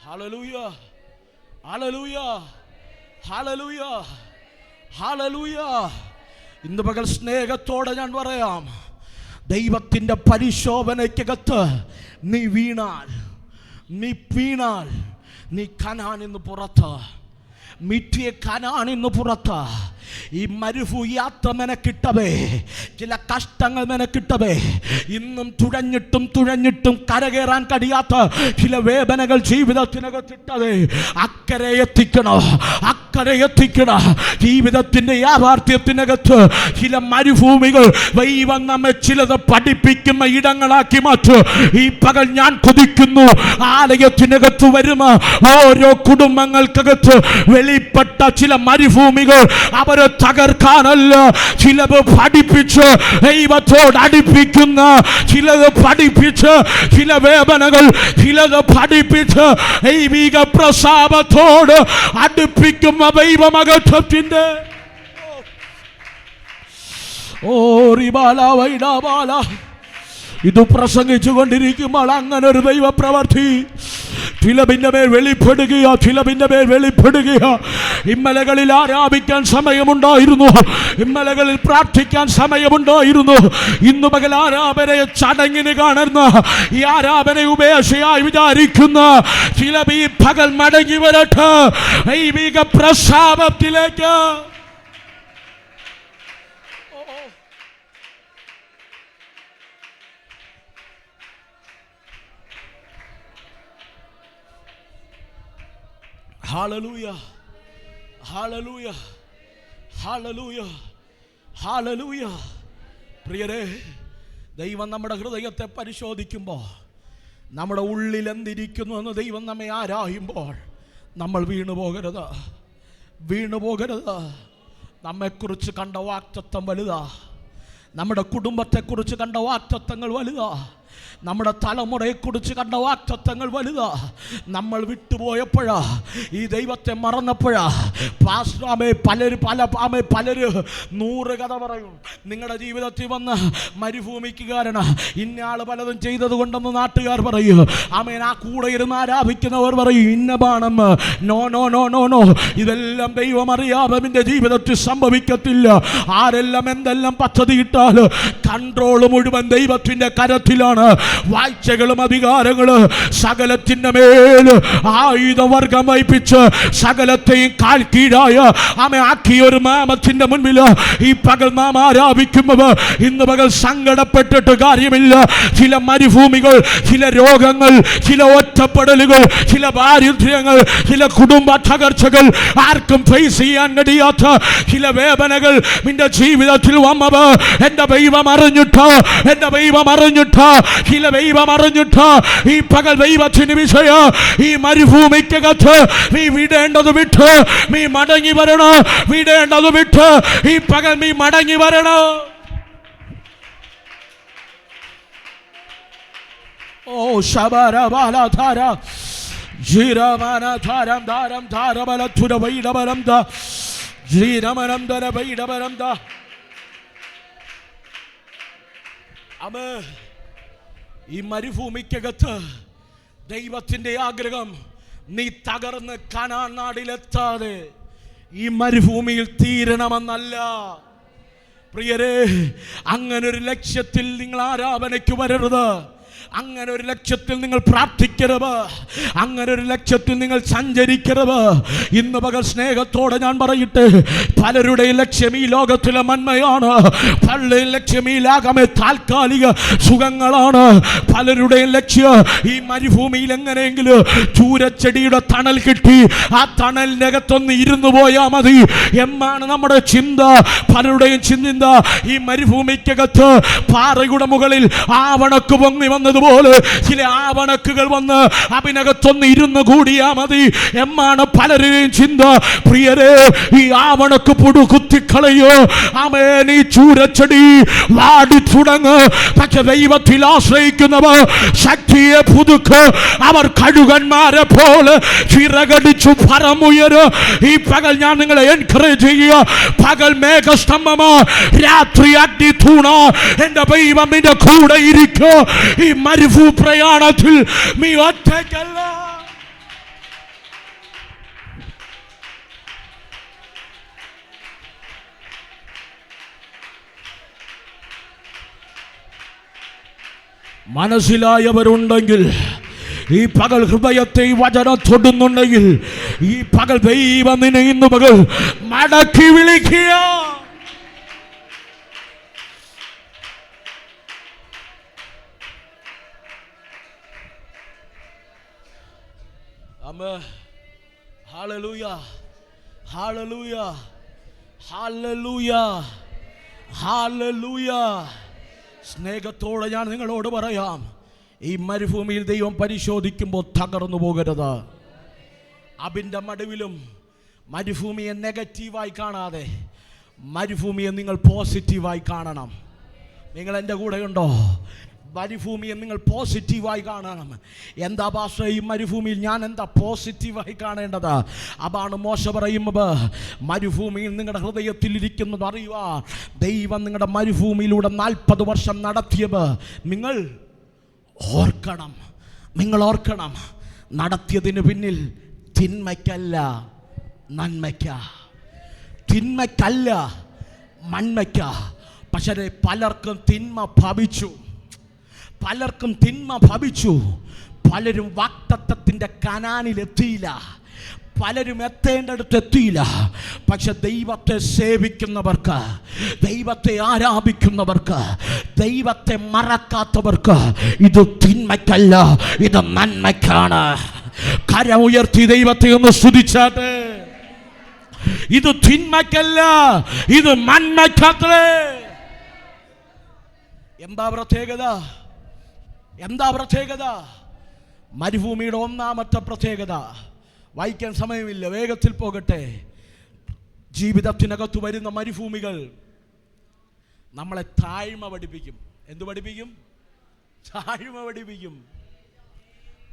ഹല്ലേലൂയ, ഹല്ലേലൂയ, ഹല്ലേലൂയ, ഹല്ലേലൂയ. ഇന്ന് പകൽ സ്നേഹത്തോടെ ഞാൻ പറയാം, ദൈവത്തിൻ്റെ പരിശോധനയ്ക്കകത്ത് നീ വീണാൽ നീ കനാനിന്ന് പുറത്ത്, മിറ്റിയെ കനാനിന്ന് പുറത്ത്. ഈ മരുഭൂ യാത്ര നിനക്കിട്ടവേ, ചില കഷ്ടങ്ങൾ നിനക്കിട്ടവേ, ഇന്നും തുഴഞ്ഞിട്ടും കരകയറാൻ കഴിയാത്ത ചില വേദനകൾ ജീവിതത്തിനകത്തിട്ടവേ, അക്കരെ എത്തിക്കണം. ജീവിതത്തിന്റെ യാഥാർത്ഥ്യത്തിനകത്ത് ചില മരുഭൂമികൾ ദൈവം നമ്മെ ചിലത് പഠിപ്പിക്കുന്ന ഇടങ്ങളാക്കി മാറ്റും. ഈ പകൽ ഞാൻ കൊതിക്കുന്നു, ആലയത്തിനകത്ത് വരുന്ന ഓരോ കുടുംബങ്ങൾക്കകത്ത് വെളിപ്പെട്ട ചില മരുഭൂമികൾ അവരെ തകർക്കാനല്ല, ചിലത് പഠിപ്പിച്ച് ദൈവത്തോട് അടുപ്പിക്കുന്ന, ചിലത് പഠിപ്പിച്ച് ചില വേദനകൾ, ചിലത് പഠിപ്പിച്ച് ദൈവിക പ്രസാദത്തോട് അടുപ്പിക്കുന്ന ദൈവമഹത്വത്തിന്റെ ഇത് പ്രസംഗിച്ചു കൊണ്ടിരിക്കുമ്പോൾ അങ്ങനെ ഒരു ദൈവപ്രവർത്തി ചിലതിൻ്റെ മേൽ വെളിപ്പെടുകയോ ഇമ്മലകളിൽ ആരാധിക്കാൻ സമയമുണ്ടായിരുന്നു, ഇമ്മലകളിൽ പ്രാർത്ഥിക്കാൻ സമയമുണ്ടായിരുന്നു. ഇന്നു പകൽ ആരാധനയെ ചടങ്ങിന് കാണുന്ന, ഈ ആരാധന ഉപേക്ഷയായി വിചാരിക്കുന്ന ചില ഈ പകൽ മടങ്ങി വരട്ടെ ദൈവിക പ്രസാദത്തിലേക്ക്. ഹല്ലേലൂയ, ഹല്ലേലൂയ, ഹല്ലേലൂയ, ഹല്ലേലൂയ. പ്രിയരേ, ദൈവം നമ്മുടെ ഹൃദയത്തെ പരിശോധിക്കുമ്പോൾ, നമ്മുടെ ഉള്ളിൽ എന്തിരിക്കുന്നു എന്ന് ദൈവം നമ്മെ ആരായുമ്പോൾ നമ്മൾ വീണുപോകരുത്, വീണുപോകരുത്. നമ്മെക്കുറിച്ച് കണ്ട വാഗ്ദത്തം വലുതാ, നമ്മുടെ കുടുംബത്തെക്കുറിച്ച് കണ്ട വാഗ്ദത്തങ്ങൾ വലുതാ, നമ്മുടെ തലമുറയെക്കുറിച്ച് കണ്ട വാഗ്ദത്തങ്ങൾ വലുതാ. നമ്മൾ വിട്ടുപോയപ്പോഴാ, ഈ ദൈവത്തെ മറന്നപ്പോഴാ പലര് 100 കഥ പറയും. നിങ്ങളുടെ ജീവിതത്തിൽ വന്ന് മരുഭൂമിക്ക് കാരണം ഇന്നയാൾ പലതും ചെയ്തത് കൊണ്ടെന്ന് നാട്ടുകാർ പറയും. ആമേൻ. ആ കൂടെ ഇരുന്ന് ആരാധിക്കുന്നവർ പറയും ഇന്നബാണെന്ന്. No no no no no, ഇതെല്ലാം ദൈവം അറിയാതെ നിന്റെ ജീവിതത്തിൽ സംഭവിക്കത്തില്ല. ആരെല്ലാം എന്തെല്ലാം പദ്ധതി ഇട്ടാൽ കൺട്രോൾ മുഴുവൻ ദൈവത്തിന്റെ കരത്തിലാണ്. വാഴ്ചകളും അധികാരങ്ങളും സകലത്തിന്റെ മേൽ ആയുധവർഗം വഹിപ്പിച്ച് സകലത്തെയും കാൽ കീഴായ ആക്കിയ ഒരു നാമത്തിന്റെ മുൻപിൽ ഈ പകൽ നാം ആരാധിക്കുമ്പോൾ ഇന്ന് പകൽ സങ്കടപ്പെട്ടിട്ട് കാര്യമില്ല. ചില മരുഭൂമികൾ, ചില രോഗങ്ങൾ, ചില ഒറ്റപ്പെടലുകൾ, ചില ദാരിദ്ര്യങ്ങൾ, ചില കുടുംബ തകർച്ചകൾ, ആർക്കും ഫേസ് ചെയ്യാൻ കഴിയാത്ത ചില വേദനകൾ നിന്റെ ജീവിതത്തിൽ വന്നത് എന്റെ ദൈവം അറിഞ്ഞിട്ട്, എന്റെ ദൈവം അറിഞ്ഞിട്ട്, ചില ദൈവം അറിഞ്ഞിട്ട് ഈ പകൽ ദൈവത്തിന് വിഷയ ഈ മരുഭൂമിക്കകത്ത് നീ വിടേണ്ടത് വിട്ട് നീ മടങ്ങി വരണം. വിടേണ്ടത് വിട്ട് ഈ പകൽ നീ മടങ്ങി വരണം. ഓ ശബരബലധാര ജീരമനധാരം ധാരം ധാരബലധുര വൈഡബലം ദ ജീരമനം ദര വൈഡബലം ദ. അമേ, ഈ മരുഭൂമിക്കകത്ത് ദൈവത്തിന്റെ ആഗ്രഹം നീ തകർന്ന് കനാൻ നാടിലെത്താതെ ഈ മരുഭൂമിയിൽ തീരണമെന്നല്ല. പ്രിയരേ, അങ്ങനൊരു ലക്ഷ്യത്തിൽ നിങ്ങൾ ആരാധനയ്ക്ക് വരരുത്. അങ്ങനെ ഒരു ലക്ഷ്യത്തിൽ നിങ്ങൾ പ്രാർത്ഥിക്കരുത്. അങ്ങനെ ഒരു ലക്ഷ്യത്തിൽ നിങ്ങൾ സഞ്ചരിക്കരുത്. ഇന്ന് പകൽ സ്നേഹത്തോടെ ഞാൻ പറയട്ടെ, പലരുടെയും ലക്ഷ്യം ഈ ലോകത്തിലെ നന്മയാണ്. പലരുടെയും ലക്ഷ്യം ഈ ലോകമേ താൽക്കാലിക സുഖങ്ങളാണ്. പലരുടെയും ലക്ഷ്യം ഈ മരുഭൂമിയിൽ എങ്ങനെയെങ്കിലും ചൂരച്ചെടിയുടെ തണൽ കിട്ടി ആ തണലിനകത്തൊന്ന് ഇരുന്നു പോയാൽ മതി എന്നാണ് നമ്മുടെ ചിന്ത. പലരുടെയും ചിന്ത ഈ മരുഭൂമിക്കകത്ത് പാറയുടെ മുകളിൽ ആവണക്ക് പൊങ്ങി വന്നതുപോലെ ചില ആവണക്കുകൾ വന്ന് അതിനകത്തൊന്ന് ഇരുന്ന് കൂടിയാ മതി എന്നാണ് പലരുടെയും ചിന്ത. പ്രിയരേ, ഈ ആവണക്ക് പുടു കുത്തിക്കളയോ, ആമേൻ, ഈ ചൂരച്ചെടി വാടി തുടങ്ങ്. പക്ഷെ ദൈവത്തിൽ ആശ്രയിക്കുന്നവർ ശക്തിയെ പുതുക്ക്. അവർ കഴുകന്മാരെ പോലെ ചിറകടിച്ചു പറമുയര്. ഈ പകൽ ഞാൻ നിങ്ങളെ എൻകറേജ് ചെയ്യുക. പകൽ മേഘസ്തംഭമാ, രാത്രി അഗ്നി തൂണ. എന്റെ ദൈവം നിന്റെ കൂടെ ഇരിക്കോ. ഈ മരുഭൂ പ്രയാണത്തിൽ നീ ഒറ്റയ്ക്കല്ല. മനസ്സിലായവരുണ്ടെങ്കിൽ ഈ പകൽ ഹൃദയത്തെ ഈ വചനം തൊടുന്നുണ്ടെങ്കിൽ ഈ പകൽ ദൈവം നിന്നെ ഇന്ന് പകൽ മടക്കി വിളിക്കുക. ഹല്ലേലൂയ, ഹല്ലേലൂയ, ഹല്ലേലൂയ, ഹല്ലേലൂയ. സ്നേഹത്തോടെ ഞാൻ നിങ്ങളോട് പറയാം, ഈ മരുഭൂമിയിൽ ദൈവം പരിശോധിക്കുമ്പോൾ തകർന്നു പോകരുത്. അതിൻ്റെ നടുവിലും മരുഭൂമിയെ നെഗറ്റീവായി കാണാതെ മരുഭൂമിയെ നിങ്ങൾ പോസിറ്റീവായി കാണണം. നിങ്ങൾ എൻ്റെ കൂടെയുണ്ടോ? മരുഭൂമിയെ നിങ്ങൾ പോസിറ്റീവായി കാണണം. എന്താ ഭാഷ ഈ മരുഭൂമിയിൽ ഞാൻ എന്താ പോസിറ്റീവായി കാണേണ്ടത്? അതാണ് മോശ പറയുന്നത്. മരുഭൂമിയിൽ നിങ്ങളുടെ ഹൃദയത്തിൽ ഇരിക്കുന്നത് അറിയുക. ദൈവം നിങ്ങളുടെ മരുഭൂമിയിലൂടെ 40 വർഷം നടത്തിയത് നിങ്ങൾ ഓർക്കണം. നിങ്ങൾ ഓർക്കണം, നടത്തിയതിന് പിന്നിൽ തിന്മയ്ക്കല്ല, നന്മയ്ക്ക, തിന്മയ്ക്കല്ല, നന്മയ്ക്ക. പക്ഷേ പലർക്കും തിന്മ ഭവിച്ചു, പലർക്കും തിന്മ ഭവിച്ചു. പലരും വാഗ്ദത്തത്തിൻ്റെ കനാനിലെത്തിയില്ല, പലരും എത്തേണ്ടടുത്ത് എത്തിയില്ല. പക്ഷെ ദൈവത്തെ സേവിക്കുന്നവർക്ക്, ദൈവത്തെ ആരാധിക്കുന്നവർക്ക്, ദൈവത്തെ മറക്കാത്തവർക്ക് ഇത് തിന്മയ്ക്കല്ല, ഇത് നന്മയ്ക്കാണ്. കരം ഉയർത്തി ദൈവത്തെ ഒന്ന് സ്തുതിച്ചാട്ടെ. ഇത് തിന്മയ്ക്കല്ല, ഇത് നന്മയ്ക്കത്രേ. എന്താ പ്രത്യേകത? എന്താ പ്രത്യേകത? മരുഭൂമിയുടെ ഒന്നാമത്തെ പ്രത്യേകത, വായിക്കാൻ സമയമില്ല, വേഗത്തിൽ പോകട്ടെ. ജീവിതത്തിനകത്ത് വരുന്ന മരുഭൂമികൾ നമ്മളെ താഴ്മ പഠിപ്പിക്കും. എന്ത് പഠിപ്പിക്കും? താഴ്മ പഠിപ്പിക്കും,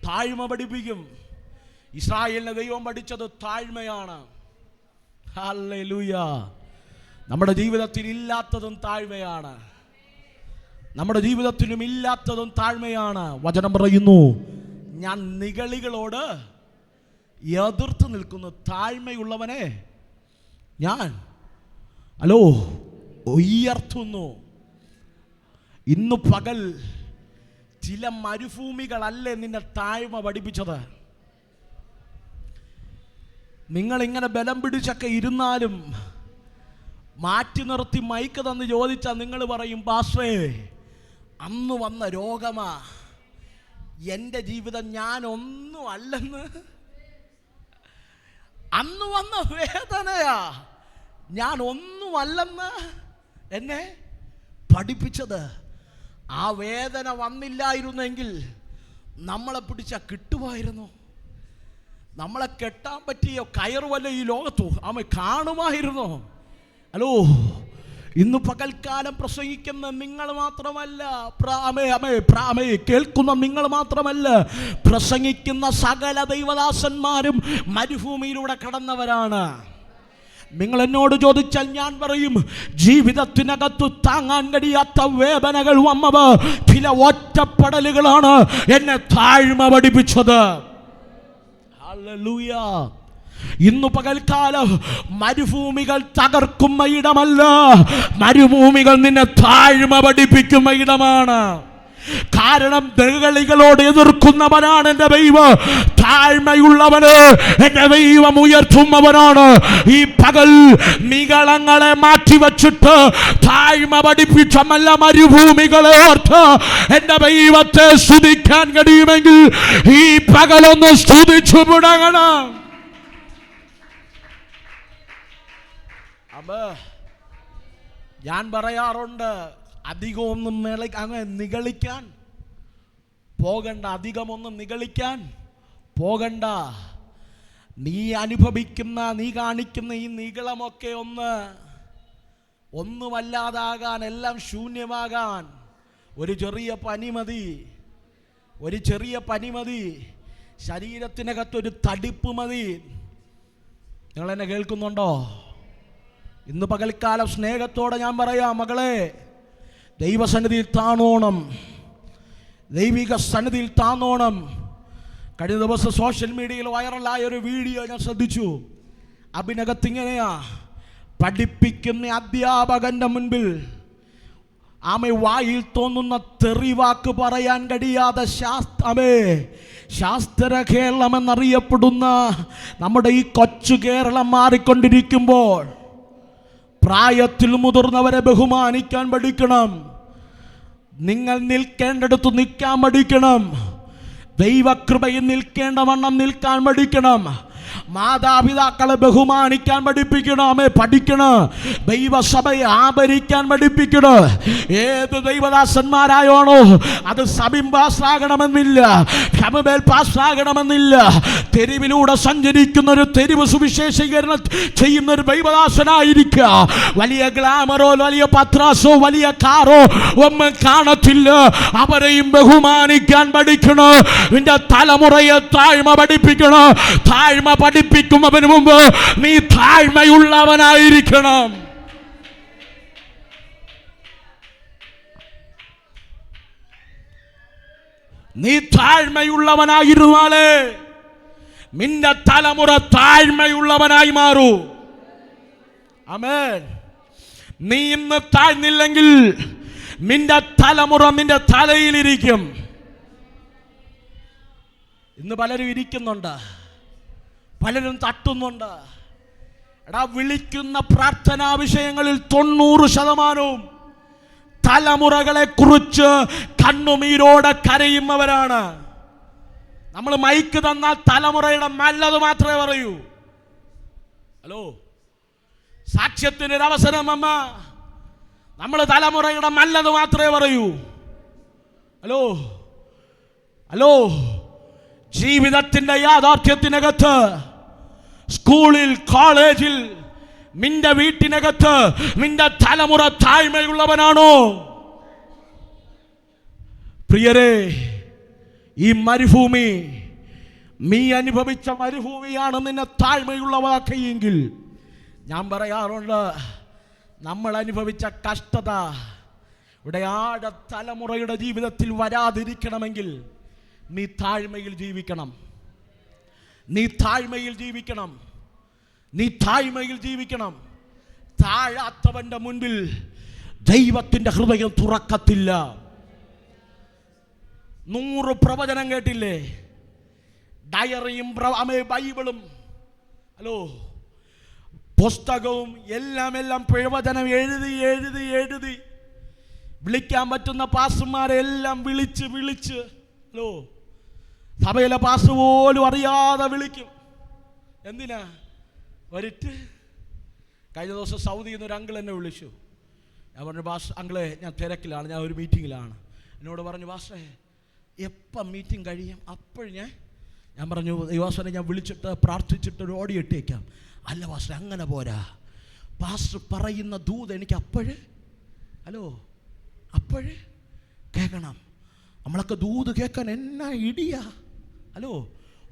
താഴ്മ പഠിപ്പിക്കും. ഇസ്രായേലിനെ ദൈവം പഠിച്ചത് താഴ്മയാണ്. ഹല്ലേലൂയ. നമ്മുടെ ജീവിതത്തിൽ ഇല്ലാത്തതും താഴ്മയാണ്, നമ്മുടെ ജീവിതത്തിലും ഇല്ലാത്തതും താഴ്മയാണ്. വചനം പറയുന്നു, ഞാൻ നിഗളികളോട് എതിർത്ത് നിൽക്കുന്നു, താഴ്മയുള്ളവനെ ഞാൻ ഉയർത്തുന്നു. ഇന്നു പകൽ ചില മരുഭൂമികളല്ലേ നിന്നെ താഴ്മ പഠിപ്പിച്ചത്. നിങ്ങളിങ്ങനെ ബലം പിടിച്ചൊക്കെ ഇരുന്നാലും മാറ്റി നിർത്തി മൈക്ക് തന്ന് ചോദിച്ചാൽ നിങ്ങൾ പറയും, പാസ്റ്ററേ അന്ന് വന്ന രോഗമാ എൻ്റെ ജീവിതം, ഞാനൊന്നും അല്ലെന്ന്. അന്ന് വന്ന വേദനയാ, ഞാൻ ഒന്നുമല്ലെന്ന് എന്നെ പഠിപ്പിച്ചത്. ആ വേദന വന്നില്ലായിരുന്നെങ്കിൽ നമ്മളെ പിടിച്ച കിട്ടുമായിരുന്നു, നമ്മളെ കെട്ടാൻ പറ്റിയ കയറ് വല്ല ഈ ലോകത്തോ അമ്മ കാണുമായിരുന്നു. ഹലോ, ഇന്ന് പകൽക്കാലം പ്രസംഗിക്കുന്ന നിങ്ങൾ മാത്രമല്ല, കേൾക്കുന്ന നിങ്ങൾ മാത്രമല്ല, പ്രസംഗിക്കുന്ന സകല ദൈവദാസന്മാരും മരുഭൂമിയിലൂടെ കടന്നവരാണ്. നിങ്ങൾ എന്നോട് ചോദിച്ചാൽ ഞാൻ പറയും, ജീവിതത്തിനകത്ത് താങ്ങാൻ കഴിയാത്ത വേദനകൾ വന്നവ ചില ഒറ്റപ്പെടലുകളാണ് എന്നെ താഴ്മ പഠിപ്പിച്ചത്. ഹല്ലേലൂയ. ഇന്നു പകൽക്കാലം മരുഭൂമികൾ തകർക്കുന്ന ഇടമല്ല, മരുഭൂമികൾ നിന്നെ താഴ്മ പഠിപ്പിക്കുന്ന ഇടമാണ്. കാരണം നിഗളികളോട് എതിർക്കുന്നവനാണ് എൻ്റെ ദൈവം, താഴ്മയുള്ളവന് എൻ്റെ ദൈവം ഉയർത്തുന്നവനാണ്. ഈ പകൽ നിഗളങ്ങളെ മാറ്റിവെച്ചിട്ട് താഴ്മ പഠിപ്പിച്ചമല്ല മരുഭൂമികളെ ഓർത്ത് എൻ്റെ ദൈവത്തെ സ്തുതിക്കാൻ കഴിയുമെങ്കിൽ ഈ പകലൊന്ന് സ്തുതിച്ചു മുടങ്ങണം. ഞാൻ പറയാറുണ്ട്, അധികമൊന്നും അങ്ങ് നിഗളിക്കാൻ പോകണ്ട, അധികമൊന്നും നിഗളിക്കാൻ പോകണ്ട. നീ അനുഭവിക്കുന്ന, നീ കാണിക്കുന്ന ഈ നിഗളമൊക്കെ ഒന്നുമല്ലാതാകാൻ, എല്ലാം ശൂന്യമാകാൻ ഒരു ചെറിയ പനി മതി, ഒരു ചെറിയ പനി മതി, ശരീരത്തിനകത്തൊരു തടിപ്പ് മതി. നിങ്ങളെന്നെ കേൾക്കുന്നുണ്ടോ? ഇന്ന് പകൽക്കാലം സ്നേഹത്തോടെ ഞാൻ പറയാം, മകളെ ദൈവസന്നിധിയിൽ താണോണം, ദൈവിക സന്നിധിയിൽ താണോണം. കഴിഞ്ഞ ദിവസം സോഷ്യൽ മീഡിയയിൽ വൈറലായ ഒരു വീഡിയോ ഞാൻ ശ്രദ്ധിച്ചു. അതിനകത്തിങ്ങനെയാ, പഠിപ്പിക്കുന്ന അധ്യാപകന്റെ മുൻപിൽ വായിൽ തോന്നുന്ന തെറിവാക്ക് പറയാൻ കഴിയാതെ ശാസ്ത്ര കേരളം എന്നറിയപ്പെടുന്ന നമ്മുടെ ഈ കൊച്ചു കേരളം മാറിക്കൊണ്ടിരിക്കുമ്പോൾ പ്രായത്തിൽ മുതിർന്നവരെ ബഹുമാനിക്കാൻ പഠിക്കണം. നിങ്ങൾ നിൽക്കേണ്ടടുത്ത് നിൽക്കാൻ പഠിക്കണം. ദൈവകൃപയിൽ നിൽക്കേണ്ട വണ്ണം നിൽക്കാൻ പഠിക്കണം. മാതാപിതാക്കളെ ബഹുമാനിക്കാൻ പഠിപ്പിക്കണം, പഠിക്കണം. ദൈവസഭയെ ആദരിക്കാൻ പഠിപ്പിക്കണം. ഏത് ദൈവദാസന്മാരായോണോ അത് സബിം പാസ്സാകണമെന്നില്ല, ഷമുവേൽ പാസ്സാകണമെന്നില്ല. തെരുവിലൂടെ സഞ്ചരിക്കുന്ന ഒരു തെരുവ് സുവിശേഷീകരണം ചെയ്യുന്ന ഒരു ദൈവദാസനായിരിക്കുക. വലിയ ഗ്ലാമറോ വലിയ പത്രാസോ വലിയ കാറോ ഒന്നും കാണത്തില്ല. അവരെയും ബഹുമാനിക്കാൻ പഠിക്കണം. നിന്റെ തലമുറയെ താഴ്മ പഠിപ്പിക്കണം. താഴ്മ പഠിപ്പിക്കുന്നതിന് മുമ്പ് നീ താഴ്മയുള്ളവനായിരിക്കണം. നീ താഴ്മയുള്ളവനായിരുന്നാലേ നിന്റെ തലമുറ താഴ്മയുള്ളവനായി മാറൂ. ആമേൻ. നീ ഇന്ന് താഴ്ന്നില്ലെങ്കിൽ നിന്റെ തലമുറ നിന്റെ തലയിലിരിക്കും. ഇന്ന് പലരും ഇരിക്കുന്നുണ്ട്, പലരും തട്ടുന്നുണ്ട്. എടാ, വിളിക്കുന്ന പ്രാർത്ഥനാ വിഷയങ്ങളിൽ 90% തലമുറകളെ കുറിച്ച് കണ്ണുനീരോടെ കരയുന്നവരാണ്. നമ്മൾ മൈക്ക് തന്നാൽ തലമുറയുടെ നല്ലത് മാത്രമേ പറയൂ. ഹലോ, സാക്ഷ്യത്തിനൊരു അവസരം അമ്മ, നമ്മൾ തലമുറയുടെ നല്ലത് മാത്രമേ പറയൂ. ഹലോ ഹലോ ജീവിതത്തിന്റെ യാഥാർത്ഥ്യത്തിനകത്ത്, സ്കൂളിൽ, കോളേജിൽ, നിന്റെ വീട്ടിനകത്ത് നിന്റെ തലമുറ താഴ്മയുള്ളവനാണോ? പ്രിയരെ, ഈ മരുഭൂമി നീ അനുഭവിച്ച മരുഭൂമിയാണ് നിന്നെ താഴ്മയുള്ളവാക്കിയെങ്കിൽ, ഞാൻ പറയാറുണ്ട്, നമ്മൾ അനുഭവിച്ച കഷ്ടത ഇവിടെ ആടെ തലമുറയുടെ ജീവിതത്തിൽ വരാതിരിക്കണമെങ്കിൽ നീ താഴ്മയിൽ ജീവിക്കണം. നീ താഴ്മയിൽ ജീവിക്കണം. നീ താഴ്മയിൽ ജീവിക്കണം. താഴാത്തവന്റെ മുൻപിൽ ദൈവത്തിന്റെ ഹൃദയം തുറക്കത്തില്ല. 100 പ്രവചനം കേട്ടില്ലേ? ഡയറിയും ബൈബിളും, ഹലോ, പുസ്തകവും എല്ലാം പ്രവചനം എഴുതി വിളിക്കാൻ പറ്റുന്ന പാസ്റ്റർമാരെ എല്ലാം വിളിച്ച്, ഹലോ, സഭയിലെ പാസ്റ്റർ പോലും അറിയാതെ വിളിക്കും. എന്തിനാ? വരിട്ട്. കഴിഞ്ഞ ദിവസം സൗദിയിൽ നിന്ന് ഒരു അങ്കിൾ എന്നെ വിളിച്ചു. ഞാൻ പറഞ്ഞു, അങ്കിളെ, ഞാൻ തിരക്കിലാണ്, ഞാൻ ഒരു മീറ്റിങ്ങിലാണ്. എന്നോട് പറഞ്ഞു, പാസ്റ്ററെ എപ്പം മീറ്റിംഗ് കഴിയും? അപ്പോഴും ഞാൻ പറഞ്ഞു, യുവാസനെ ഞാൻ വിളിച്ചിട്ട് പ്രാർത്ഥിച്ചിട്ട് ഒരു ഓഡിയോ ഇട്ടേക്കാം. അല്ല പാസ്റ്റർ, അങ്ങനെ പോരാ, പാസ്റ്റർ പറയുന്ന ദൂത് എനിക്ക് ഹലോ, അപ്പോഴേ കേൾക്കണം. നമ്മളൊക്കെ ദൂത് കേൾക്കാൻ എന്നാ ഇടിയാ. ഹലോ,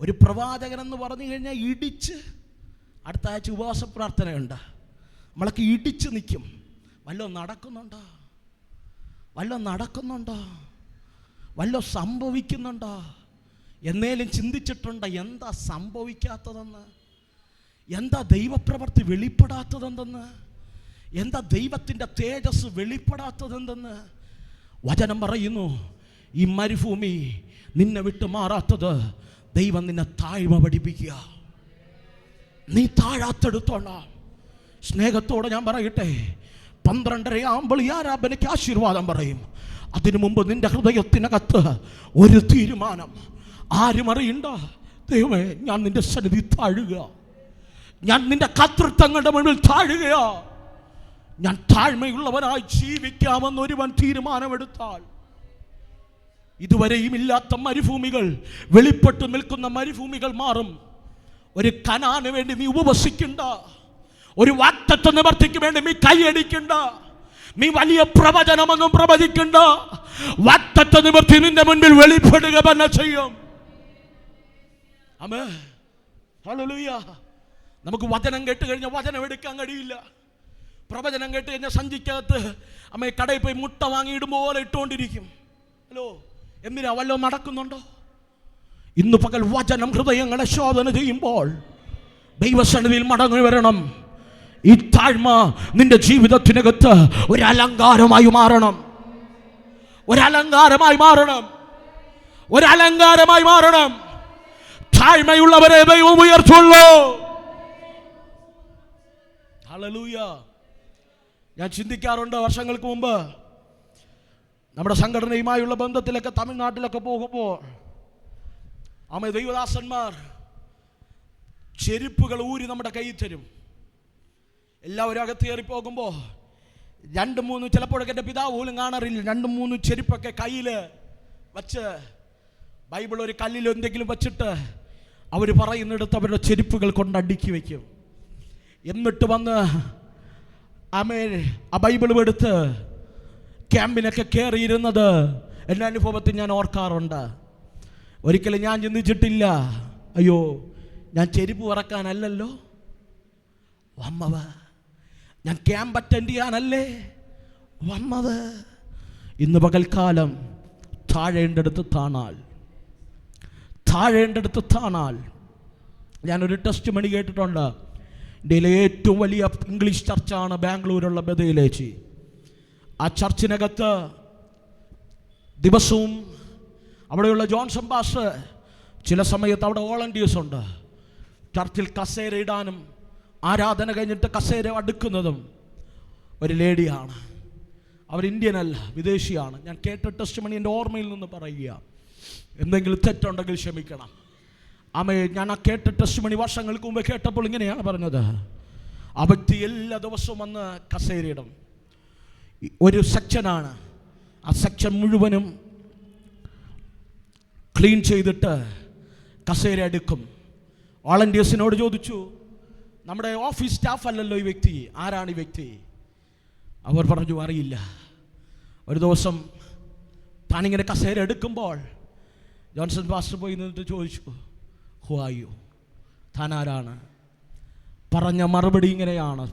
ഒരു പ്രവാചകൻ എന്ന് പറഞ്ഞു കഴിഞ്ഞാൽ ഇടിച്ച്, അടുത്ത ആഴ്ച ഉപവാസ പ്രാർത്ഥനയുണ്ട്, നമ്മളൊക്കെ ഇടിച്ച് നിൽക്കും. വല്ലതും നടക്കുന്നുണ്ടോ? വല്ലതും സംഭവിക്കുന്നുണ്ടോ? എന്നേലും ചിന്തിച്ചിട്ടുണ്ടോ എന്താ സംഭവിക്കാത്തതെന്ന്? എന്താ ദൈവപ്രവൃത്തി വെളിപ്പെടാത്തതെന്തെന്ന്? എന്താ ദൈവത്തിൻ്റെ തേജസ് വെളിപ്പെടാത്തതെന്തെന്ന്? വചനം പറയുന്നു, ഈ മരുഭൂമി നിന്നെ വിട്ട് മാറാത്തത് ദൈവം നിന്നെ താഴ്മ പഠിപ്പിക്കുക. നീ താഴാത്തെടുത്തോളാം. സ്നേഹത്തോടെ ഞാൻ പറയട്ടെ, 12:30 ആകുമ്പോൾ ഈ ആരാധനയ്ക്ക് ആശീർവാദം പറയും. അതിനു മുമ്പ് നിന്റെ ഹൃദയത്തിനകത്ത് ഒരു തീരുമാനം. ആരും അറിയണ്ട, ദൈവമേ, ഞാൻ നിന്റെ സന്നിധി താഴുക, ഞാൻ നിന്റെ കർത്തൃത്വങ്ങളുടെ മുന്നിൽ താഴുക, ഞാൻ താഴ്മയുള്ളവനായി ജീവിക്കാമെന്ന് ഒരുവൻ തീരുമാനമെടുത്താൽ, ഇതുവരെയും ഇല്ലാത്ത മരുഭൂമികൾ, വെളിപ്പെട്ട് നിൽക്കുന്ന മരുഭൂമികൾ മാറും. ഒരു കനാന് വേണ്ടി നീ ഉപവസിക്കണ്ട, ഒരു വാഗ്ദത്ത നിവർത്തിക്ക് വേണ്ടി നീ കൈയടിക്കണ്ട, നീ വലിയ പ്രവചനമൊന്നും പ്രവചിക്കണ്ട. വാഗ്ദത്ത നിവർത്തി നിന്റെ മുൻപിൽ വെളിപ്പെടുക തന്നെ ചെയ്യും. ആമേൻ, ഹല്ലേലൂയ. നമുക്ക് വചനം കേട്ട് കഴിഞ്ഞാൽ വചനം എടുക്കാൻ കഴിയില്ല. പ്രവചനം കേട്ട് കഴിഞ്ഞാൽ സഞ്ചിക്കകത്ത് അമ്മയെ കടയിൽ പോയി മുട്ട വാങ്ങിയിടുമ്പോൾ പോലെ ഇട്ടുകൊണ്ടിരിക്കും. ഹലോ, എന്തിനാ? വല്ലതും നടക്കുന്നുണ്ടോ? ഇന്ന് പകൽ വചനം ഹൃദയങ്ങളെ ശോധന ചെയ്യുമ്പോൾ ദൈവസന്നിധിയിൽ മടങ്ങി വരണം. ഈ താഴ്മ നിന്റെ ജീവിതത്തിനകത്ത് ഒരു അലങ്കാരമായി മാറണം. താഴ്മയുള്ളവരെ ദൈവം ഉയർത്തുള്ളൂ. ഹല്ലേലൂയ. ഞാൻ ചിന്തിക്കാറുണ്ട്, വർഷങ്ങൾക്ക് മുമ്പ് നമ്മുടെ സംഘടനയുമായുള്ള ബന്ധത്തിലൊക്കെ തമിഴ്നാട്ടിലൊക്കെ പോകുമ്പോൾ ദൈവദാസന്മാർ ചെരുപ്പുകൾ ഊരി നമ്മുടെ കയ്യിൽ തരും. എല്ലാവരും അകത്ത് കയറി പോകുമ്പോൾ 2-3, ചിലപ്പോഴൊക്കെ എൻ്റെ പിതാവ് പോലും കാണാറില്ല, 2-3 ചെരുപ്പൊക്കെ കയ്യിൽ വച്ച്, ബൈബിൾ ഒരു കല്ലിൽ എന്തെങ്കിലും വച്ചിട്ട് അവർ പറയുന്നിടത്ത് അവരുടെ ചെരുപ്പുകൾ കൊണ്ട് അടുക്കി വയ്ക്കും. എന്നിട്ട് വന്ന് ആ ബൈബിളും എടുത്ത് ക്യാമ്പിനൊക്കെ കയറിയിരുന്നത് എൻ്റെ അനുഭവത്തിൽ ഞാൻ ഓർക്കാറുണ്ട്. ഒരിക്കലും ഞാൻ ചിന്തിച്ചിട്ടില്ല, അയ്യോ, ഞാൻ ചെരുപ്പ് പറക്കാനല്ലല്ലോ വന്നത്, ഞാൻ ക്യാമ്പ് അറ്റൻഡ് ചെയ്യാനല്ലേ വന്നത്. ഇന്ന് പകൽക്കാലം താഴേണ്ടടുത്ത് താണാൽ ഞാനൊരു ടെസ്റ്റ് മണി കേട്ടിട്ടുണ്ട്. ഇന്ത്യയിലെ ഏറ്റവും വലിയ ഇംഗ്ലീഷ് ചർച്ചാണ് ബാംഗ്ലൂരുള്ള ബഥേലേച്ചി. ആ ചർച്ചിനകത്ത് ദിവസവും അവിടെയുള്ള ജോൺസൺ പാസ്റ്റർ ചില സമയത്ത് അവിടെ വോളണ്ടിയേഴ്സ് ഉണ്ട്. ചർച്ചിൽ കസേര ഇടാനും ആരാധന കഴിഞ്ഞിട്ട് കസേര അടുക്കുന്നതും ഒരു ലേഡിയാണ്. അവർ ഇന്ത്യൻ അല്ല, വിദേശിയാണ്. ഞാൻ കേട്ട ടെസ്റ്റ് മണി എൻ്റെ ഓർമ്മയിൽ നിന്ന് പറയുക. എന്തെങ്കിലും തെറ്റുണ്ടെങ്കിൽ ക്ഷമിക്കണം. ഞാൻ ആ കേട്ട ടെസ്റ്റ് മണി വർഷങ്ങൾക്ക് മുമ്പ് കേട്ടപ്പോൾ ഇങ്ങനെയാണ് പറഞ്ഞത്. ആ വ്യക്തി എല്ലാ ദിവസവും വന്ന് കസേരയിടും. ഒരു സെക്ഷനാണ്, ആ സെക്ഷൻ മുഴുവനും ക്ലീൻ ചെയ്തിട്ട് കസേര എടുക്കും. വോളണ്ടിയേഴ്സിനോട് ചോദിച്ചു, നമ്മുടെ ഓഫീസ് സ്റ്റാഫ് അല്ലല്ലോ ഈ വ്യക്തി, ആരാണ് ഈ വ്യക്തി? അവർ പറഞ്ഞു അറിയില്ല. ഒരു ദിവസം താനിങ്ങനെ കസേര എടുക്കുമ്പോൾ ജോൺസൺ പാസ്റ്റർ പോയി നിന്നിട്ട് ചോദിച്ചു, ഹു ആർ യു? താൻ ആരാണ്? പറഞ്ഞ മറുപടി ഇങ്ങനെയാണ്,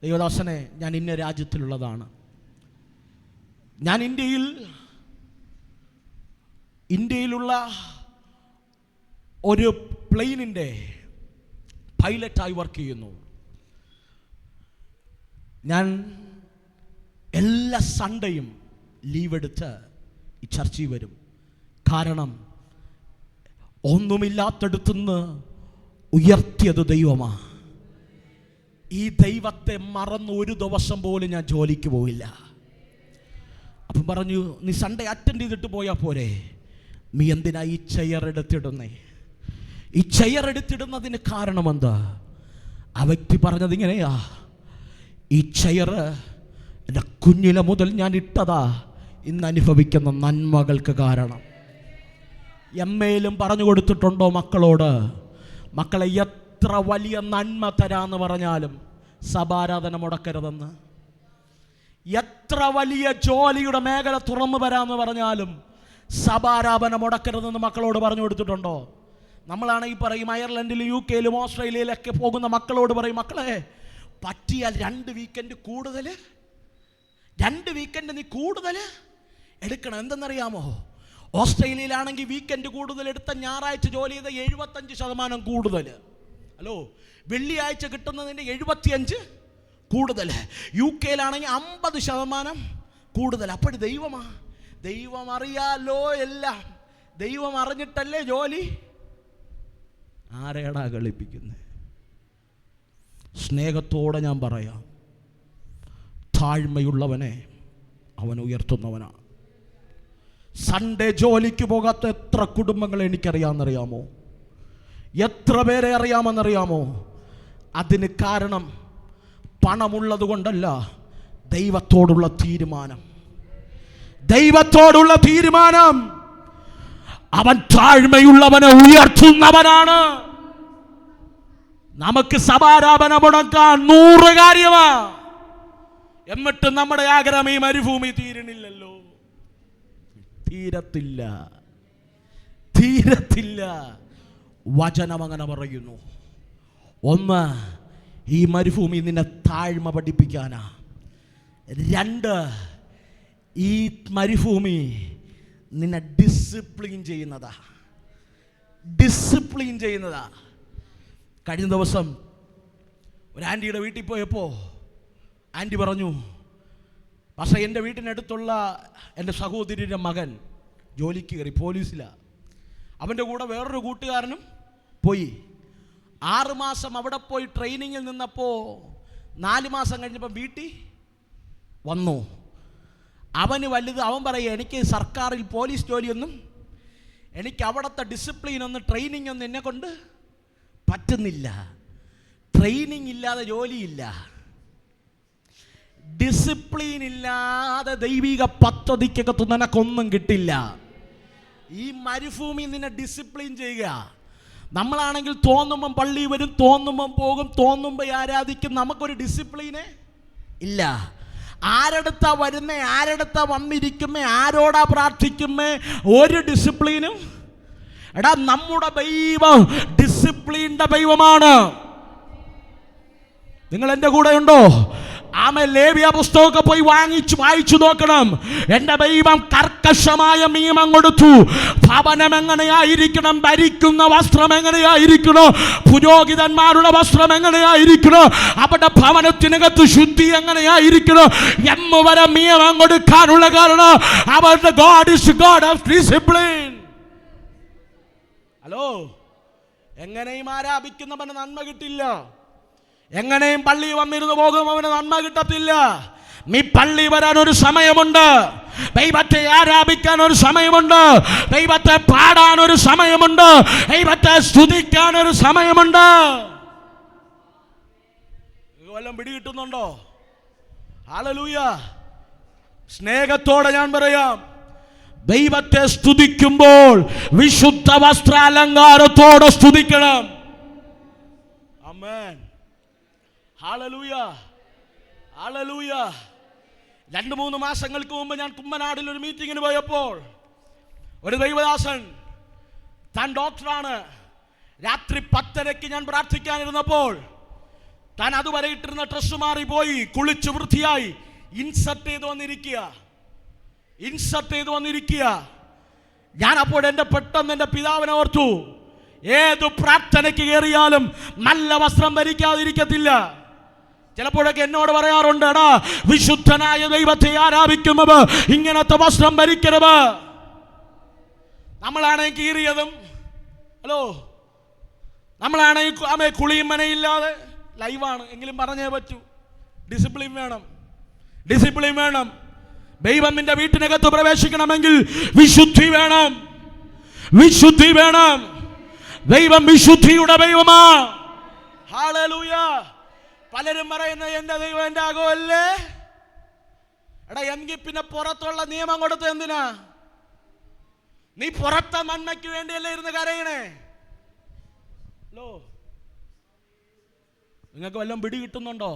ദൈവദാസനെ, ഞാൻ ഇന്ന രാജ്യത്തിലുള്ളതാണ്. ഞാൻ ഇന്ത്യയിലുള്ള ഒരു പ്ലെയിനിൻ്റെ പൈലറ്റായി വർക്ക് ചെയ്യുന്നു. ഞാൻ എല്ലാ സൺഡേയും ലീവ് എടുത്ത് ഈ ചർച്ചിൽ വരും. കാരണം ഒന്നുമില്ലാത്തടുത്തുനിന്ന് ഉയർത്തിയത് ദൈവമാണ്. ഈ ദൈവത്തെ മറന്ന് ഒരു ദിവസം പോലും ഞാൻ ജോലിക്ക് പോയില്ല. അപ്പം പറഞ്ഞു, നീ സൺഡേ അറ്റൻഡ് ചെയ്തിട്ട് പോയാൽ പോരെ, നീ എന്തിനാ ഈ ചെയർ എടുത്തിടുന്നേ? ഈ ചെയർ എടുത്തിടുന്നതിന് കാരണമെന്താ? ആ വ്യക്തി പറഞ്ഞത് ഇങ്ങനെയാ, ഈ ചെയർ എൻ്റെ കുഞ്ഞിലെ മുതൽ ഞാൻ ഇട്ടതാ, ഇന്ന് അനുഭവിക്കുന്ന നന്മകൾക്ക് കാരണം. എമ്മയിലും പറഞ്ഞു കൊടുത്തിട്ടുണ്ടോ മക്കളോട്, മക്കളെ എത്ര വലിയ നന്മ തരാന്ന് പറഞ്ഞാലും സഭാരാധന മുടക്കരുതെന്ന്? എത്ര വലിയ ജോലിയുടെ മേഖല തുറന്നു വരാമെന്ന് പറഞ്ഞാലും സഭാരാധന മുടക്കരുതെന്ന് മക്കളോട് പറഞ്ഞു കൊടുത്തിട്ടുണ്ടോ? നമ്മളാണെങ്കിൽ പറയും, അയർലൻഡിലും UK-ലും ഓസ്ട്രേലിയയിലൊക്കെ പോകുന്ന മക്കളോട് പറയും, മക്കളെ പറ്റിയാൽ 2 വീക്കെൻഡ് നീ കൂടുതൽ എടുക്കണം. എന്തെന്നറിയാമോ? ഓസ്ട്രേലിയയിലാണെങ്കിൽ വീക്കെൻഡ് കൂടുതൽ എടുത്ത ഞായറാഴ്ച ജോലി ചെയ്ത 75% കൂടുതൽ. ഹലോ, വെള്ളിയാഴ്ച കിട്ടുന്നതിൻ്റെ 75 കൂടുതൽ. UK-യിലാണെങ്കിൽ 50% കൂടുതൽ. അപ്പോഴും ദൈവം അറിയാലോ എല്ലാം. ദൈവം അറിഞ്ഞിട്ടല്ലേ ജോലി. ആരെയാടാ കളിപ്പിക്കുന്നത്? സ്നേഹത്തോടെ ഞാൻ പറയാം, താഴ്മയുള്ളവനെ അവൻ ഉയർത്തുന്നവനാണ്. സൺഡേ ജോലിക്ക് പോകാത്ത എത്ര കുടുംബങ്ങളെ എനിക്കറിയാമെന്നറിയാമോ? എത്ര പേരെ അറിയാമെന്നറിയാമോ? അതിന് കാരണം പണമുള്ളത് കൊണ്ടല്ല, ദൈവത്തോടുള്ള തീരുമാനം. അവൻ താഴ്മയുള്ളവനെ ഉയർത്തുന്നവനാണ്. നമുക്ക് സഭാരാധന മുടക്കാൻ 100 കാര്യമാ, എന്നിട്ട് നമ്മുടെ ആഗ്രഹം ഈ മരുഭൂമി തീരണില്ലല്ലോ. തീരത്തില്ല. വചനം അങ്ങനെ പറയുന്നു. 1, ഈ മരുഭൂമി നിന്നെ താഴ്മ പഠിപ്പിക്കാനാ. 2, ഈ മരുഭൂമി നിന്നെ ഡിസിപ്ലിൻ ചെയ്യുന്നതാ. കഴിഞ്ഞ ദിവസം ഒരു ആൻറ്റിയുടെ വീട്ടിൽ പോയപ്പോൾ ആൻറ്റി പറഞ്ഞു, പക്ഷേ എൻ്റെ വീട്ടിനടുത്തുള്ള എൻ്റെ സഹോദരിയുടെ മകൻ ജോലിക്ക് കയറി, പോലീസിലാണ്. അവൻ്റെ കൂടെ വേറൊരു കൂട്ടുകാരനും പോയി. 6 മാസം അവിടെ പോയി ട്രെയിനിങ്ങിൽ നിന്നപ്പോൾ 4 മാസം കഴിഞ്ഞപ്പോൾ വീട്ടിൽ വന്നു. അവൻ പറയുക, എനിക്ക് സർക്കാരിൽ പോലീസ് ജോലിയൊന്നും, എനിക്ക് അവിടുത്തെ ഡിസിപ്ലിനൊന്നും ട്രെയിനിങ് ഒന്നും എന്നെ കൊണ്ട് പറ്റുന്നില്ല. ട്രെയിനിങ് ഇല്ലാതെ ജോലിയില്ല. ഡിസിപ്ലിൻ ഇല്ലാതെ ദൈവിക പദ്ധതിക്കകത്ത് നിനക്കൊന്നും കിട്ടില്ല. ഈ മരുഭൂമി നിന്നെ ഡിസിപ്ലിൻ ചെയ്യുക. നമ്മളാണെങ്കിൽ തോന്നുമ്പം പള്ളി വരും, തോന്നുമ്പം പോകും, തോന്നുമ്പോൾ ആരാധിക്കും. നമുക്കൊരു ഡിസിപ്ലിനെ ഇല്ല. ആരെടുത്താ വരുന്നേ, ആരെടുത്താ വന്നിരിക്കുമേ, ആരോടാ പ്രാർത്ഥിക്കുമേ, ഒരു ഡിസിപ്ലിനും. എടാ, നമ്മുടെ ദൈവം ഡിസിപ്ലിൻ്റെ ദൈവമാണ്. നിങ്ങൾ എൻ്റെ കൂടെ ഉണ്ടോ? ആമേ ലേവ്യ പുസ്തകമൊക്കെ പോയി വായിച്ചു നോക്കണം. എൻ്റെ ദൈവം കർക്കശമായ നിയമം കൊടുത്തു. ഭവനം എങ്ങനെയായിരിക്കണം, ഭരിക്കുന്ന വസ്ത്രം എങ്ങനെയായിരിക്കണം, പുരോഹിതന്മാരുടെ വസ്ത്രം എങ്ങനെയായിരിക്കണം, അവരുടെ ഭവനത്തിനകത്ത് ശുദ്ധി എങ്ങനെയായിരിക്കണം എന്ന് വരെ നിയമം കൊടുക്കാനുള്ള കാരണം അവരുടെ God is God of discipline. Hello, എങ്ങനെയും ആരാധിക്കുന്നവന് നന്മ കിട്ടില്ല. എങ്ങനെയും പള്ളി വന്നിരുന്നു പോകുന്നവന് നന്മ കിട്ടത്തില്ല. നീ പള്ളി വരാൻ ഒരു സമയമുണ്ട്, ദൈവത്തെ ആരാധിക്കാൻ ഒരു സമയമുണ്ട്, ദൈവത്തെ പാടാൻ ഒരു സമയമുണ്ട്, ദൈവത്തെ സ്തുതിക്കാൻ ഒരു സമയമുണ്ട്. വല്ലതും പിടികിട്ടുന്നുണ്ടോ? ഹല്ലേലൂയ. സ്നേഹത്തോടെ ഞാൻ പറയാം, ദൈവത്തെ സ്തുതിക്കുമ്പോൾ വിശുദ്ധ വസ്ത്രാലങ്കാരത്തോടെ സ്തുതിക്കണം. ആമേൻ. ഹല്ലേലൂയ, ഹല്ലേലൂയ. 2-3 മാസങ്ങൾക്ക് മുമ്പ് ഞാൻ കുമ്മനാടിൽ ഒരു മീറ്റിങ്ങിന് പോയപ്പോൾ ഒരു ദൈവദാസൻ, താൻ ഡോക്ടറാണ്, രാത്രി 10:30 ഞാൻ പ്രാർത്ഥിക്കാനിരുന്നപ്പോൾ താൻ അതുവരെ ഇട്ടിരുന്ന ഡ്രസ്സ് മാറി പോയി, കുളിച്ച് വൃത്തിയായി ഇൻസർട്ട് ചെയ്ത് വന്നിരിക്കുക. ഞാൻ അപ്പോൾ പെട്ടെന്ന് എൻ്റെ പിതാവിനെ ഓർത്തു. ഏത് പ്രാർത്ഥനയ്ക്ക് കയറിയാലും നല്ല വസ്ത്രം ധരിക്കാതിരിക്കത്തില്ല. ചിലപ്പോഴൊക്കെ എന്നോട് പറയാറുണ്ട്, എടാ വിശുദ്ധനായ ദൈവത്തെ ആരാധിക്കുന്നത് ഇങ്ങനത്തെ വസ്ത്രം ധരിക്കരുത്. നമ്മളാണെങ്കിൽ കീറിയതും, ഹലോ, നമ്മളാണെങ്കിൽ കുളിയും മനയില്ലാതെ ലൈവാണ് എങ്കിലും പറഞ്ഞേ പറ്റൂ. ഡിസിപ്ലിൻ വേണം. ദൈവം നിന്റെ വീട്ടിനകത്ത് പ്രവേശിക്കണമെങ്കിൽ വിശുദ്ധി വേണം. ദൈവം വിശുദ്ധിയുടെ ദൈവമാ. ഹല്ലേലൂയ. പലരും പറയുന്നത് എൻ്റെ ദൈവം എൻ്റെ അകമല്ലേ. എടാ, എങ്കിൽ പിന്നെ പുറത്തുള്ള നിയമം കൊടുത്ത് എന്തിനാ? നീ പുറത്തെ നന്മയ്ക്ക് വേണ്ടിയല്ലേ ഇരുന്ന് കരയണേ? ഹലോ, നിങ്ങൾക്ക് വല്ലതും പിടി കിട്ടുന്നുണ്ടോ?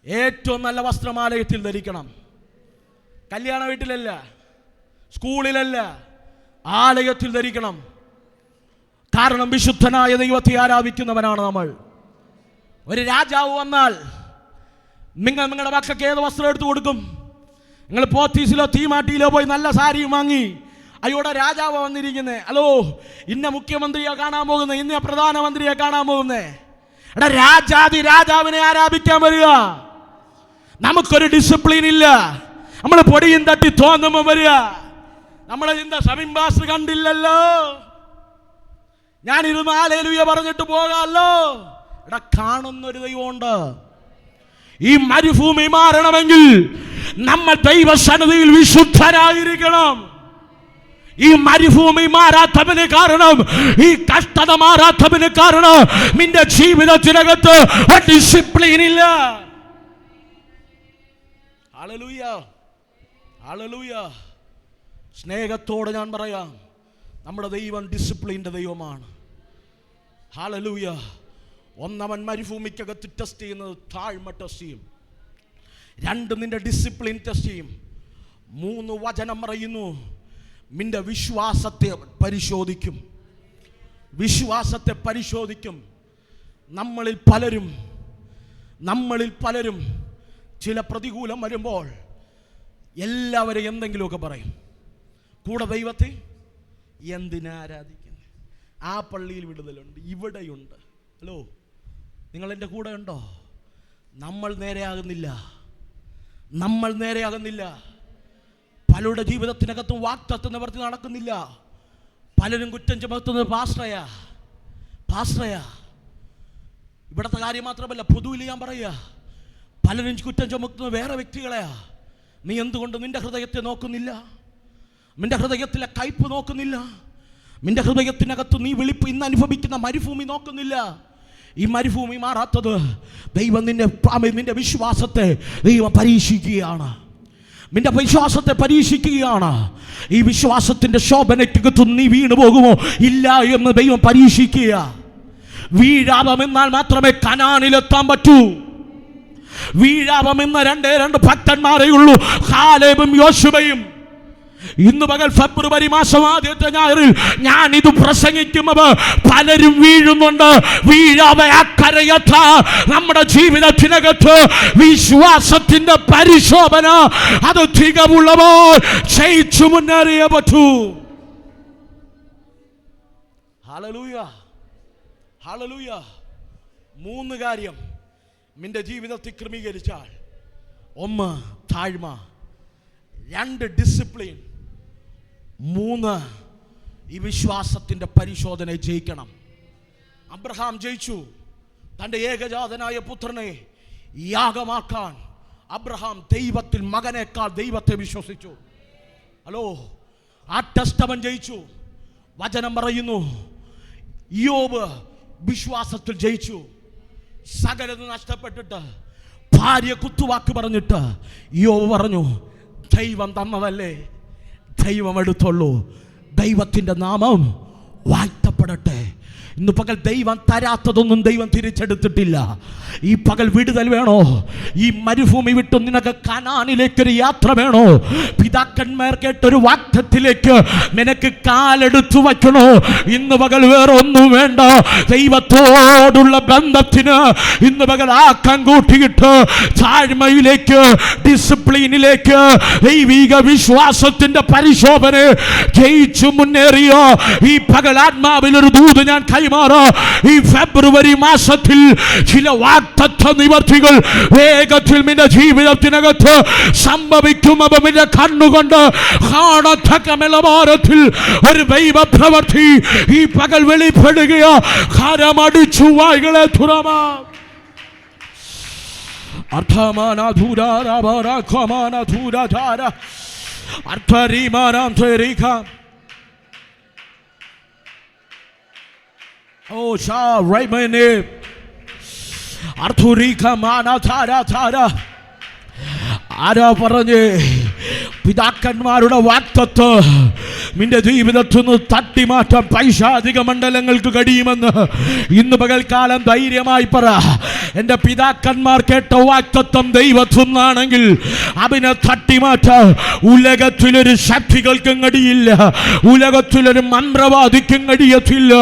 ഏറ്റവും നല്ല വസ്ത്രമാലയത്തിൽ ധരിക്കണം. കല്യാണ വീട്ടിലല്ല, സ്കൂളിലല്ല, ആലയത്തിൽ ധരിക്കണം. കാരണം വിശുദ്ധനായ ദൈവത്തെ ആരാധിക്കുന്നവനാണ് നമ്മൾ. ഒരു രാജാവ് വന്നാൽ നിങ്ങളുടെ മക്കൾക്ക് ഏത് വസ്ത്രം എടുത്തു കൊടുക്കും? നിങ്ങൾ പോത്തീസിലോ തീമാട്ടിയിലോ പോയി നല്ല സാരിയും വാങ്ങി, അയ്യോടെ രാജാവ് വന്നിരിക്കുന്നത്, ഹലോ ഇന്ന മുഖ്യമന്ത്രിയെ കാണാൻ പോകുന്നത്, ഇന്ന പ്രധാനമന്ത്രിയെ കാണാൻ പോകുന്നേ. എടാ, രാജാവിനെ ആരാധിക്കാൻ വരിക. നമുക്കൊരു ഡിസിപ്ലിൻ ഇല്ല. നമ്മൾ പൊടിയും തട്ടി തോന്നുമ്പോൾ വരിക. നമ്മളെ സമീം പാസ്റ്റർ കണ്ടില്ലല്ലോ, ഞാനിരുന്ന് ഹല്ലേലൂയ പറഞ്ഞിട്ട് പോകാമല്ലോ. എടാ, കാണുന്നൊരു ദൈവമുണ്ട്. ഈ മരുഭൂമി മാറണമെങ്കിൽ നമ്മൾ ദൈവസന്നിധിയിൽ വിശുദ്ധരായിരിക്കണം. ഈ മരുഭൂമി മാറാത്തതിന് കാരണം, ഈ കഷ്ടത മാറാത്തതിന് കാരണം നിന്റെ ജീവിതത്തിനകത്ത് ഡിസിപ്ലിൻ ഇല്ല. Hallelujah, hallelujah. സ്നേഹത്തോടെ ഞാൻ പറയാം, നമ്മുടെ ദൈവം ഡിസിപ്ലിൻ്റെ ദൈവമാണ്. ഹല്ലേലൂയ. ഒന്നവൻ മരുഭൂമിക്കകത്ത് ടെസ്റ്റ് ചെയ്യുന്നത് താഴ്മ ടെസ്റ്റ് ചെയ്യും. 2 നിന്റെ ഡിസിപ്ലിൻ ടെസ്റ്റ് ചെയ്യും. 3 വചനം പറയുന്നു, നിന്റെ വിശ്വാസത്തെ പരിശോധിക്കും. നമ്മളിൽ പലരും ചില പ്രതികൂലം വരുമ്പോൾ എല്ലാവരും എന്തെങ്കിലുമൊക്കെ പറയും. കൂടെ ദൈവത്തെ എന്തിനാ ആരാധിക്കുന്നത്? ആ പള്ളിയിൽ വിടുതലുണ്ട്, ഇവിടെയുണ്ട്. ഹലോ, നിങ്ങൾ എൻ്റെ കൂടെ ഉണ്ടോ? നമ്മൾ നേരെയാകുന്നില്ല. പലരുടെ ജീവിതത്തിനകത്തും വാക്തത്വം നിവർത്തി നടക്കുന്നില്ല. പലരും കുറ്റം ചുമത്തുന്നത് പാസ്റ്ററയാ. ഇവിടുത്തെ കാര്യം മാത്രമല്ല, പൊതുവിൽ ഞാൻ പറയുക, പലരും കുറ്റം ചുമത്തുന്നത് വേറെ വ്യക്തികളെയാ. നീ എന്തുകൊണ്ട് നിന്റെ ഹൃദയത്തെ നോക്കുന്നില്ല? നിന്റെ ഹൃദയത്തിലെ കയ്പ് നോക്കുന്നില്ല? നിന്റെ ഹൃദയത്തിനകത്ത് നീ ഇന്ന് അനുഭവിക്കുന്ന മരുഭൂമി നോക്കുന്നില്ല? ഈ മരുഭൂമി മാറാത്തത് ദൈവം നിന്റെ വിശ്വാസത്തെ ദൈവം പരീക്ഷിക്കുകയാണ്. നിന്റെ വിശ്വാസത്തെ പരീക്ഷിക്കുകയാണ്. ഈ വിശ്വാസത്തിന്റെ ശോഭനയ്ക്കകത്ത് നീ വീണു പോകുമോ ഇല്ല എന്ന് ദൈവം പരീക്ഷിക്കുക. വീഴാമെന്നാൽ മാത്രമേ കനാനിലെത്താൻ പറ്റൂ. വീഴാമെന്ന 2 ഭക്തന്മാരേ ഉള്ളൂ, കാലേബും യോശുവയും. ഇന്ന് പകൽ ഫെബ്രുവരി മാസം ആദ്യത്തെ ഞായറിൽ ഞാൻ ഇത് പ്രസംഗിക്കുമ്പോൾ പലരും വീഴുന്നുണ്ട്. വീഴാതെ അക്കരയത്ത നമ്മുടെ ജീവിതത്തിനകത്ത് വിശ്വാസത്തിന്റെ പരിശോധന അത് തികവുള്ളവർ ജയിച്ചു മുന്നേറിയേ പറ്റൂ. Hallelujah, hallelujah. 3 കാര്യം നിന്റെ ജീവിതത്തിൽ ക്രമീകരിച്ചാൽ: 1 താഴ്മ, 2 ഡിസിപ്ലിൻ, 3 ഈ വിശ്വാസത്തിന്റെ പരിശോധന ജയിക്കണം. അബ്രഹാം ജയിച്ചു. തൻ്റെ ഏകജാതനായ പുത്രനെ യാഗമാക്കാൻ അബ്രഹാം ദൈവത്തിൽ മകനേക്കാൾ ദൈവത്തെ വിശ്വസിച്ചു. ഹലോ, ആ ടെസ്റ്റ് അവൻ ജയിച്ചു. വചനം പറയുന്നു യോബ് വിശ്വാസത്തിൽ ജയിച്ചു. സകലത് നഷ്ടപ്പെട്ടിട്ട് ഭാര്യ കുത്തുവാക്ക് പറഞ്ഞിട്ട് യോബ് പറഞ്ഞു, ദൈവം തന്നതല്ലേ, ദൈവം എടുത്തോളൂ, ദൈവത്തിൻ്റെ നാമം വാഴ്ത്തപ്പെടട്ടെ. ഇന്ന് പകൽ ദൈവം തരാത്തതൊന്നും ദൈവം തിരിച്ചെടുത്തിട്ടില്ല. ഈ പകൽ വിടുതൽ വേണോ? ഈ മരുഭൂമി വിട്ടു നിനക്ക് കനാനിലേക്കൊരു യാത്ര വേണോ? പിതാക്കന്മാർ കേട്ടൊരു വാക്തത്തിലേക്ക് നിനക്ക് കാലെടുത്തു വയ്ക്കണോ? ഇന്ന് പകൽ വേറെ ഒന്നും വേണ്ട. ദൈവത്തോടുള്ള ബന്ധത്തിന് ഇന്ന് പകൽ ആക്കം കൂട്ടിയിട്ട് താഴ്മയിലേക്ക്, ഡിസിപ്ലിനിലേക്ക്, ദൈവിക വിശ്വാസത്തിന്റെ പരിശോധന ജയിച്ചു മുന്നേറിയ ഈ പകൽ ആത്മാവിലൊരു ദൂത് ഞാൻ ഈ ഫെബ്രുവരി മാസത്തിൽ ചില വാഗ്ദത്ത നിവർത്തികൾ വേഗത്തിൽ നിന്റെ ജീവിതത്തിനകത്ത് സംഭവിക്കും. അവന്റെ കണ്ണുകൊണ്ട് കാണത്തക്കമലവാരത്തിൽ ഒരു ദൈവ പ്രവൃത്തി ഈ പകൽ വെളിപ്പെടുകയോ. കരമടിച്ചു വായ്കളെ തുറമാ. അർത്ഥമാന ധൂരാരാമാന ധൂരാധാര അർത്ഥരീമാനാം ധരിക്കാം. Oh, shall write my name. Arthurika mana thara thara. ആരാ പറഞ്ഞേ? പിതാക്കന്മാരുടെ വാഗ്ദത്തം നിന്റെ ജീവിതത്തിൽ നിന്ന് തട്ടിമാറ്റാൻ പൈശാചിക മണ്ഡലങ്ങൾക്ക് കഴിയുമെന്ന് ഇന്ന് പകൽക്കാലം ധൈര്യമായി പറ. എൻ്റെ പിതാക്കന്മാർ കേട്ട വാഗ്ദത്തം ദൈവത്തിൽ നിന്നാണെങ്കിൽ അതിനെ തട്ടിമാറ്റാൻ ഉലകത്തിലൊരു ശക്തികൾക്കും കഴിയില്ല, ഉലകത്തിലൊരു മന്ത്രവാദിക്കും കഴിയത്തില്ല.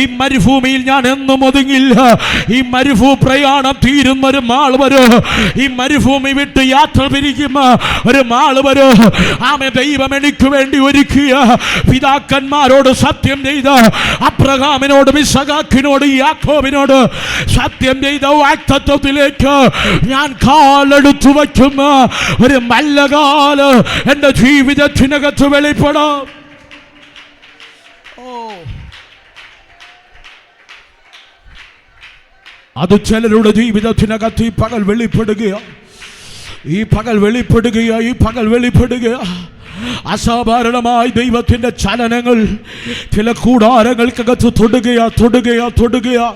ഈ മരുഭൂമിയിൽ ഞാൻ എന്നും ഒതുങ്ങില്ല. ഈ മരുഭൂ പ്രയാണം തീരുന്നൊരു നാൾ വരും. ഈ മരുഭൂമി വിട്ട് യാത്ര പിരിക്കുമ്പോ ഒരു നാൾ വരും. ആമേ, ദൈവം എനിക്ക് വേണ്ടി ഒരുക്കിയ പിതാക്കന്മാരോട് സത്യം ചെയ്ത അബ്രഹാമിനോട്, ഇസഹാക്കിനോട്, യാക്കോബിനോട് സത്യം ചെയ്ത വാഗ്ദത്തത്തിലേക്ക് ഞാൻ കാലെടുത്തു വയ്ക്കുന്ന ഒരു നല്ല കാലം എൻ്റെ ജീവിതത്തിനകത്ത് വെളിപ്പെടാം. അത് ചിലരുടെ ജീവിതത്തിനകത്ത് ഈ പകൽ വെളിപ്പെടുകയാണ്. ഈ പകൽ വെളിപ്പെടുകയാ, ഈ പകൽ വെളിപ്പെടുകയാ. അസാധാരണമായി ദൈവത്തിൻ്റെ ചലനങ്ങൾ ചില കൂടാരങ്ങൾക്കകത്ത് തൊടുകയാ.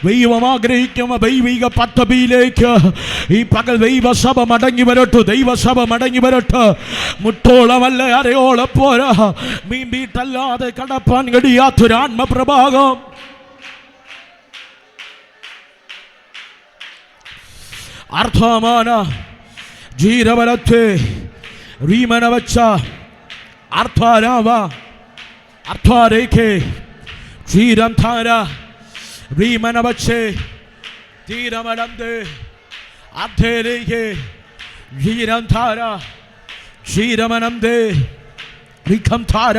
ദൈവം ആഗ്രഹിക്കുന്ന ദൈവിക പദ്ധതിയിലേക്ക് ഈ പകൽ ദൈവസഭ മടങ്ങി വരട്ടെ, ദൈവസഭ മടങ്ങി വരട്ടെ. മുട്ടോളമല്ല അരയോളം പോരാ, മീൻ വീട്ടല്ലാതെ കടപ്പാൻ കഴിയാത്തൊരാത്മപ്രഭാകം. അർത്ഥമാന ജീരവലത്തെ റീമനവച്ച അർത്ഥാരാവ അർത്ഥാരേഖേ ക്ഷീരംധാര റീമനവച്ചേ തീരമലന്തേ അർത്ഥേരേഖേ ക്ഷീരംധാര ക്ഷീരമനന്തേ റിഖംധാര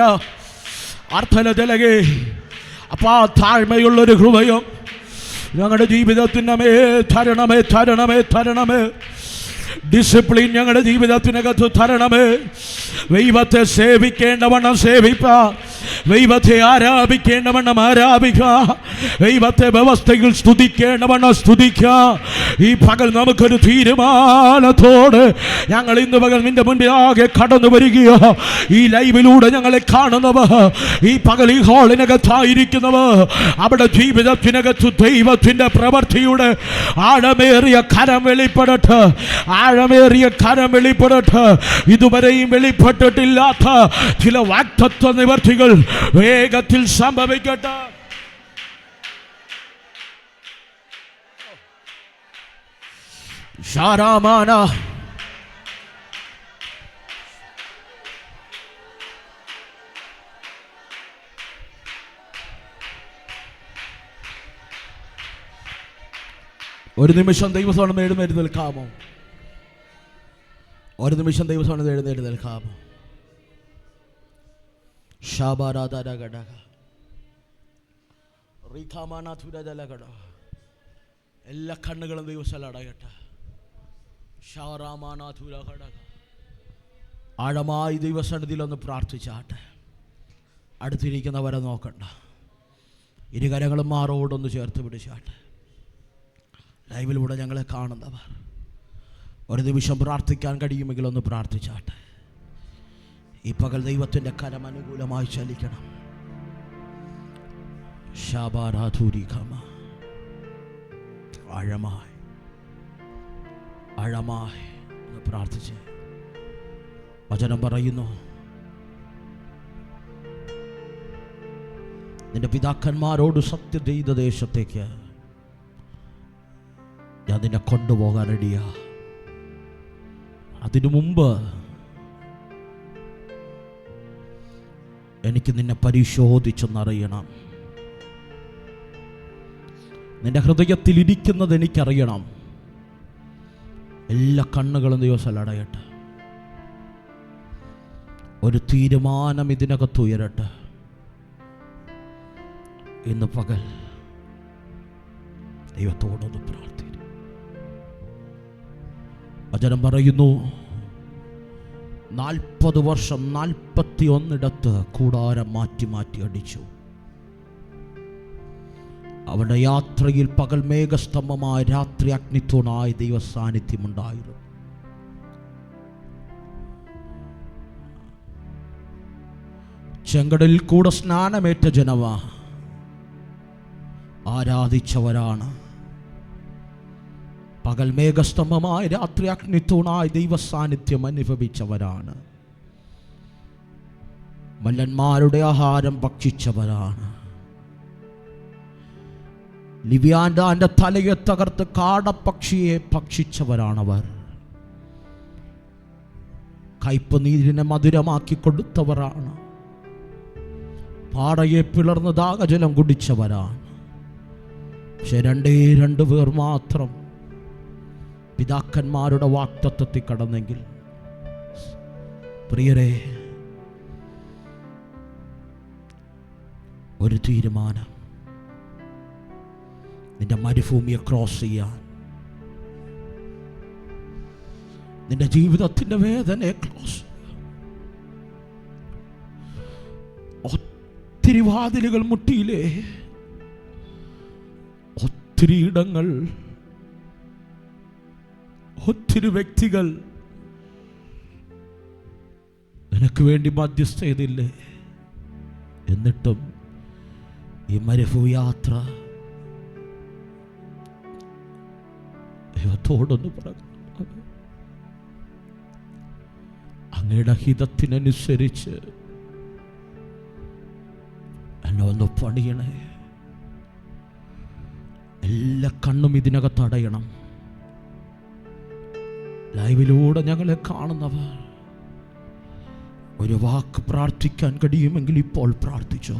അർത്ഥലതലകേ. അപ്പം ആ താഴ്മയുള്ളൊരു ഹൃദയം ഞങ്ങളുടെ ജീവിതത്തിൻ്റെ തരണമേ. ഡിസിപ്ലിൻ ഞങ്ങളുടെ ജീവിതത്തിനകത്ത് തരണമേ. ദൈവത്തെ സേവിക്കേണ്ടവണ്ണം സേവിപ്പാ, ദൈവത്തെ ആരാധിക്കേണ്ടവണ്ണം ആരാധിക്കുക, ദൈവത്തെ വ്യവസ്ഥയിൽ സ്തുതിക്കേണ്ടവണ്ണം സ്തുതിക്കുക. ഈ പകൽ നമുക്കൊരു തീരുമാനത്തോടെ ഞങ്ങൾ ഇന്ന് പകൽ നിന്റെ മുൻപിലാകെ കടന്നു വരികയോ. ഈ ലൈവിലൂടെ ഞങ്ങളെ കാണുന്നവർ, ഈ പകൽ ഈ ഹാളിനകത്തായിരിക്കുന്നവർ, അവിടെ ജീവിതത്തിനകത്ത് ദൈവത്തിൻ്റെ പ്രവൃത്തിയുടെ ആഴമേറിയ കരം വെളിപ്പെടട്ടെ, ആഴമേറിയ കരം വെളിപ്പെടട്ടെ. ഇതുവരെയും വെളിപ്പെട്ടിട്ടില്ലാത്ത ചില വാഗ്ദത്ത നിവർത്തികൾ വേഗത്തിൽ സംഭവിക്കട്ടെ. ഷാരാമാന ഒരു നിമിഷം ദൈവത്തോടെ എഴുന്നേറ്റ് നിൽക്കാമോ? ഒരു നിമിഷം ദൈവത്തോടെ എഴുന്നേറ്റ് നിൽക്കാമോ? എല്ലാ കണ്ണുകളും ദൈവസ്ഥലം അടയട്ടെ. ആഴമായി ദൈവസന്നിധിയിലൊന്ന് പ്രാർത്ഥിച്ചാട്ടെ. അടുത്തിരിക്കുന്നവരെ നോക്കണ്ട. ഇരുകരങ്ങളും മാറോടൊന്ന് ചേർത്ത് പിടിച്ചാട്ടെ. ലൈവിലൂടെ ഞങ്ങളെ കാണുന്നവർ ഒരു നിമിഷം പ്രാർത്ഥിക്കാൻ കഴിയുമെങ്കിൽ ഒന്ന് പ്രാർത്ഥിച്ചാട്ടെ. ഈ പകൽ ദൈവത്തിൻ്റെ കരം അനുകൂലമായി ചലിക്കണം. ആഴമായി ആഴമായി ഒന്ന് പ്രാർത്ഥിച്ച് വചനം പറയുന്നു, നിന്റെ പിതാക്കന്മാരോട് സത്യം ചെയ്ത ദേശത്തേക്ക് ഞാൻ നിന്നെ കൊണ്ടുപോകാൻ റെഡിയാ. അതിനു മുമ്പ് എനിക്ക് നിന്നെ പരിശോധിച്ചെന്നറിയണം. നിന്റെ ഹൃദയത്തിൽ ഇരിക്കുന്നത് എനിക്കറിയണം. എല്ലാ കണ്ണുകളും ദിവസം അടയട്ടെ. ഒരു തീരുമാനം ഇതിനകത്ത് ഉയരട്ടെ. ഇന്ന് പകൽ ദൈവത്തോടൊന്ന് പ്രാർത്ഥിക്കും. വചനം പറയുന്നു, 40 വർഷം 41 കൂടാരം മാറ്റി മാറ്റി അടിച്ചു. അവരുടെ യാത്രയിൽ പകൽ മേഘസ്തംഭമായ രാത്രി അഗ്നിത്തൂണായ ദൈവ സാന്നിധ്യമുണ്ടായിരുന്നു. ചെങ്കടലിൽ കൂടെ സ്നാനമേറ്റ ജനമാ ആരാധിച്ചവരാണ്. പകൽ മേഘസ്തംഭമായ രാത്രി അഗ്നിത്തൂണായ ദൈവ സാന്നിധ്യം അനുഭവിച്ചവരാണ്. മല്ലന്മാരുടെ ആഹാരം ഭക്ഷിച്ചവരാണ്. ലിവ്യാന്റെ തലയെ തകർത്ത് കാടപ്പക്ഷിയെ ഭക്ഷിച്ചവരാണവർ. കയ്പ് നീരിനെ മധുരമാക്കി കൊടുത്തവരാണ്. പാടയെ പിളർന്ന് ദാഹജലം കുടിച്ചവരാണ്. പക്ഷെ 2 പേർ മാത്രം പിതാക്കന്മാരുടെ വാഗ്ദത്തത്തിൽ കടന്നെങ്കിൽ, പ്രിയരെ, ഒരു തീരുമാനം, നിന്റെ മരുഭൂമിയെ ക്രോസ് ചെയ്യാൻ, നിന്റെ ജീവിതത്തിന്റെ വേദനയെ ക്രോസ് ചെയ്യാൻ. ഒത്തിരി വാതിലുകൾ മുട്ടിയില്ലേ? ഒത്തിരി ഇടങ്ങൾ, ഒത്തിരി വ്യക്തികൾ നിനക്ക് വേണ്ടി മധ്യസ്ഥ ചെയ്തില്ലേ? എന്നിട്ടും ഈ മരുഭൂയാത്ര ദൈവത്തോടൊന്ന് പറഞ്ഞു, അങ്ങയുടെ ഹിതത്തിനനുസരിച്ച് എന്നെ ഒന്ന് പണിയണേ. എല്ലാ കണ്ണും ഇതിനകത്ത് അടയണം. ലൈവിലൂടെ ഞങ്ങളെ കാണുന്നവർ ഒരു വാക്ക് പ്രാർത്ഥിക്കാൻ കഴിയുമെങ്കിൽ ഇപ്പോൾ പ്രാർത്ഥിച്ചോ.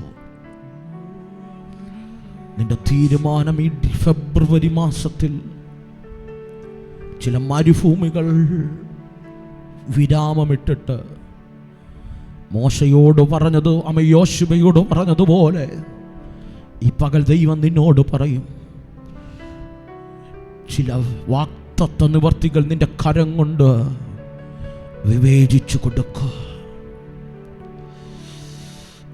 നിന്റെ തീരുമാനം ഈ ഫെബ്രുവരി മാസത്തിൽ ചില മരുഭൂമികൾ വിരാമമിട്ടിട്ട് മോശയോട് പറഞ്ഞത്, യോശുവയോട് പറഞ്ഞതുപോലെ ഈ പകൽ ദൈവം നിന്നോട് പറയും. ചില വാക്തത്വ നിവർത്തികൾ നിന്റെ കരം കൊണ്ട് വിവേചിച്ചു കൊടുക്കുക.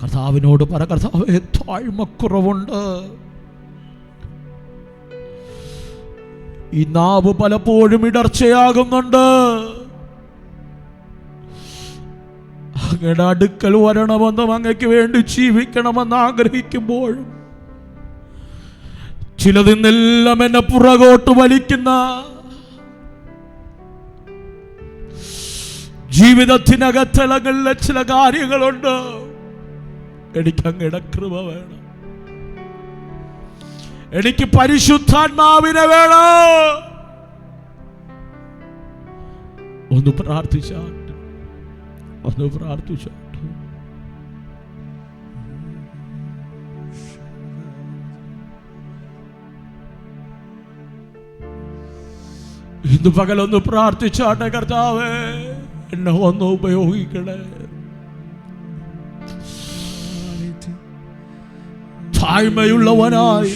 കർത്താവിനോട് പറ, കർത്താവേ, താഴ്മക്കുറവുണ്ട്. ഈ നാവ് പലപ്പോഴും ഇടർച്ചയാകുന്നുണ്ട്. അങ്ങയുടെ അടുക്കൽ വരണമെന്നും അങ്ങയ്ക്ക് വേണ്ടി ജീവിക്കണമെന്ന് ആഗ്രഹിക്കുമ്പോഴും ചിലതിന്നെല്ലാം എന്നെ പുറകോട്ട് വലിക്കുന്ന ജീവിതത്തിനകത്തളങ്ങളിലെ ചില കാര്യങ്ങളുണ്ട്. എനിക്ക് അങ്ങയുടെ കൃപ വേണം. എനിക്ക് പരിശുദ്ധാത്മാവിനെ വേണം. ഒന്ന് പ്രാർത്ഥിച്ചാട്ട്, ഒന്ന് പ്രാർത്ഥിച്ചാട്ട്. ഇന്ന് പകലൊന്ന് പ്രാർത്ഥിച്ചാട്ടെ, കർത്താവേ എന്നെ ഒന്ന് ഉപയോഗിക്കണേ. താഴ്മയുള്ളവനായി,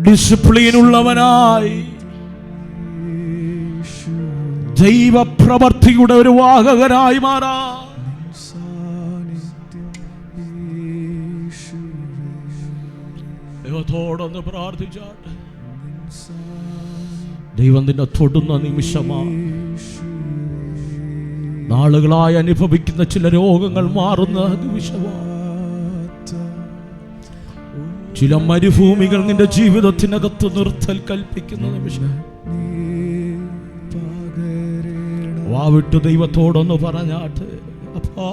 ഡിസിപ്ലിൻ ഉള്ളവനായി, ദൈവപ്രവർത്തിയുടെ ഒരു വാഹകനായി മാറാ. ദൈവത്തോടൊന്ന് പ്രാർത്ഥിച്ചാട്ടെ. ദൈവം നിന്നെ തൊടുന്ന നിമിഷമാണ്. നാളുകളായി അനുഭവിക്കുന്ന ചില രോഗങ്ങൾ മാറുന്ന നിമിഷമാണ്. ചില മരുഭൂമികൾ നിന്റെ ജീവിതത്തിനകത്ത് നിർത്തൽ കൽപ്പിക്കുന്ന നിമിഷം. വാവിട്ട് ദൈവത്തോടൊന്ന് പറഞ്ഞാട്ടെ, അപ്പാ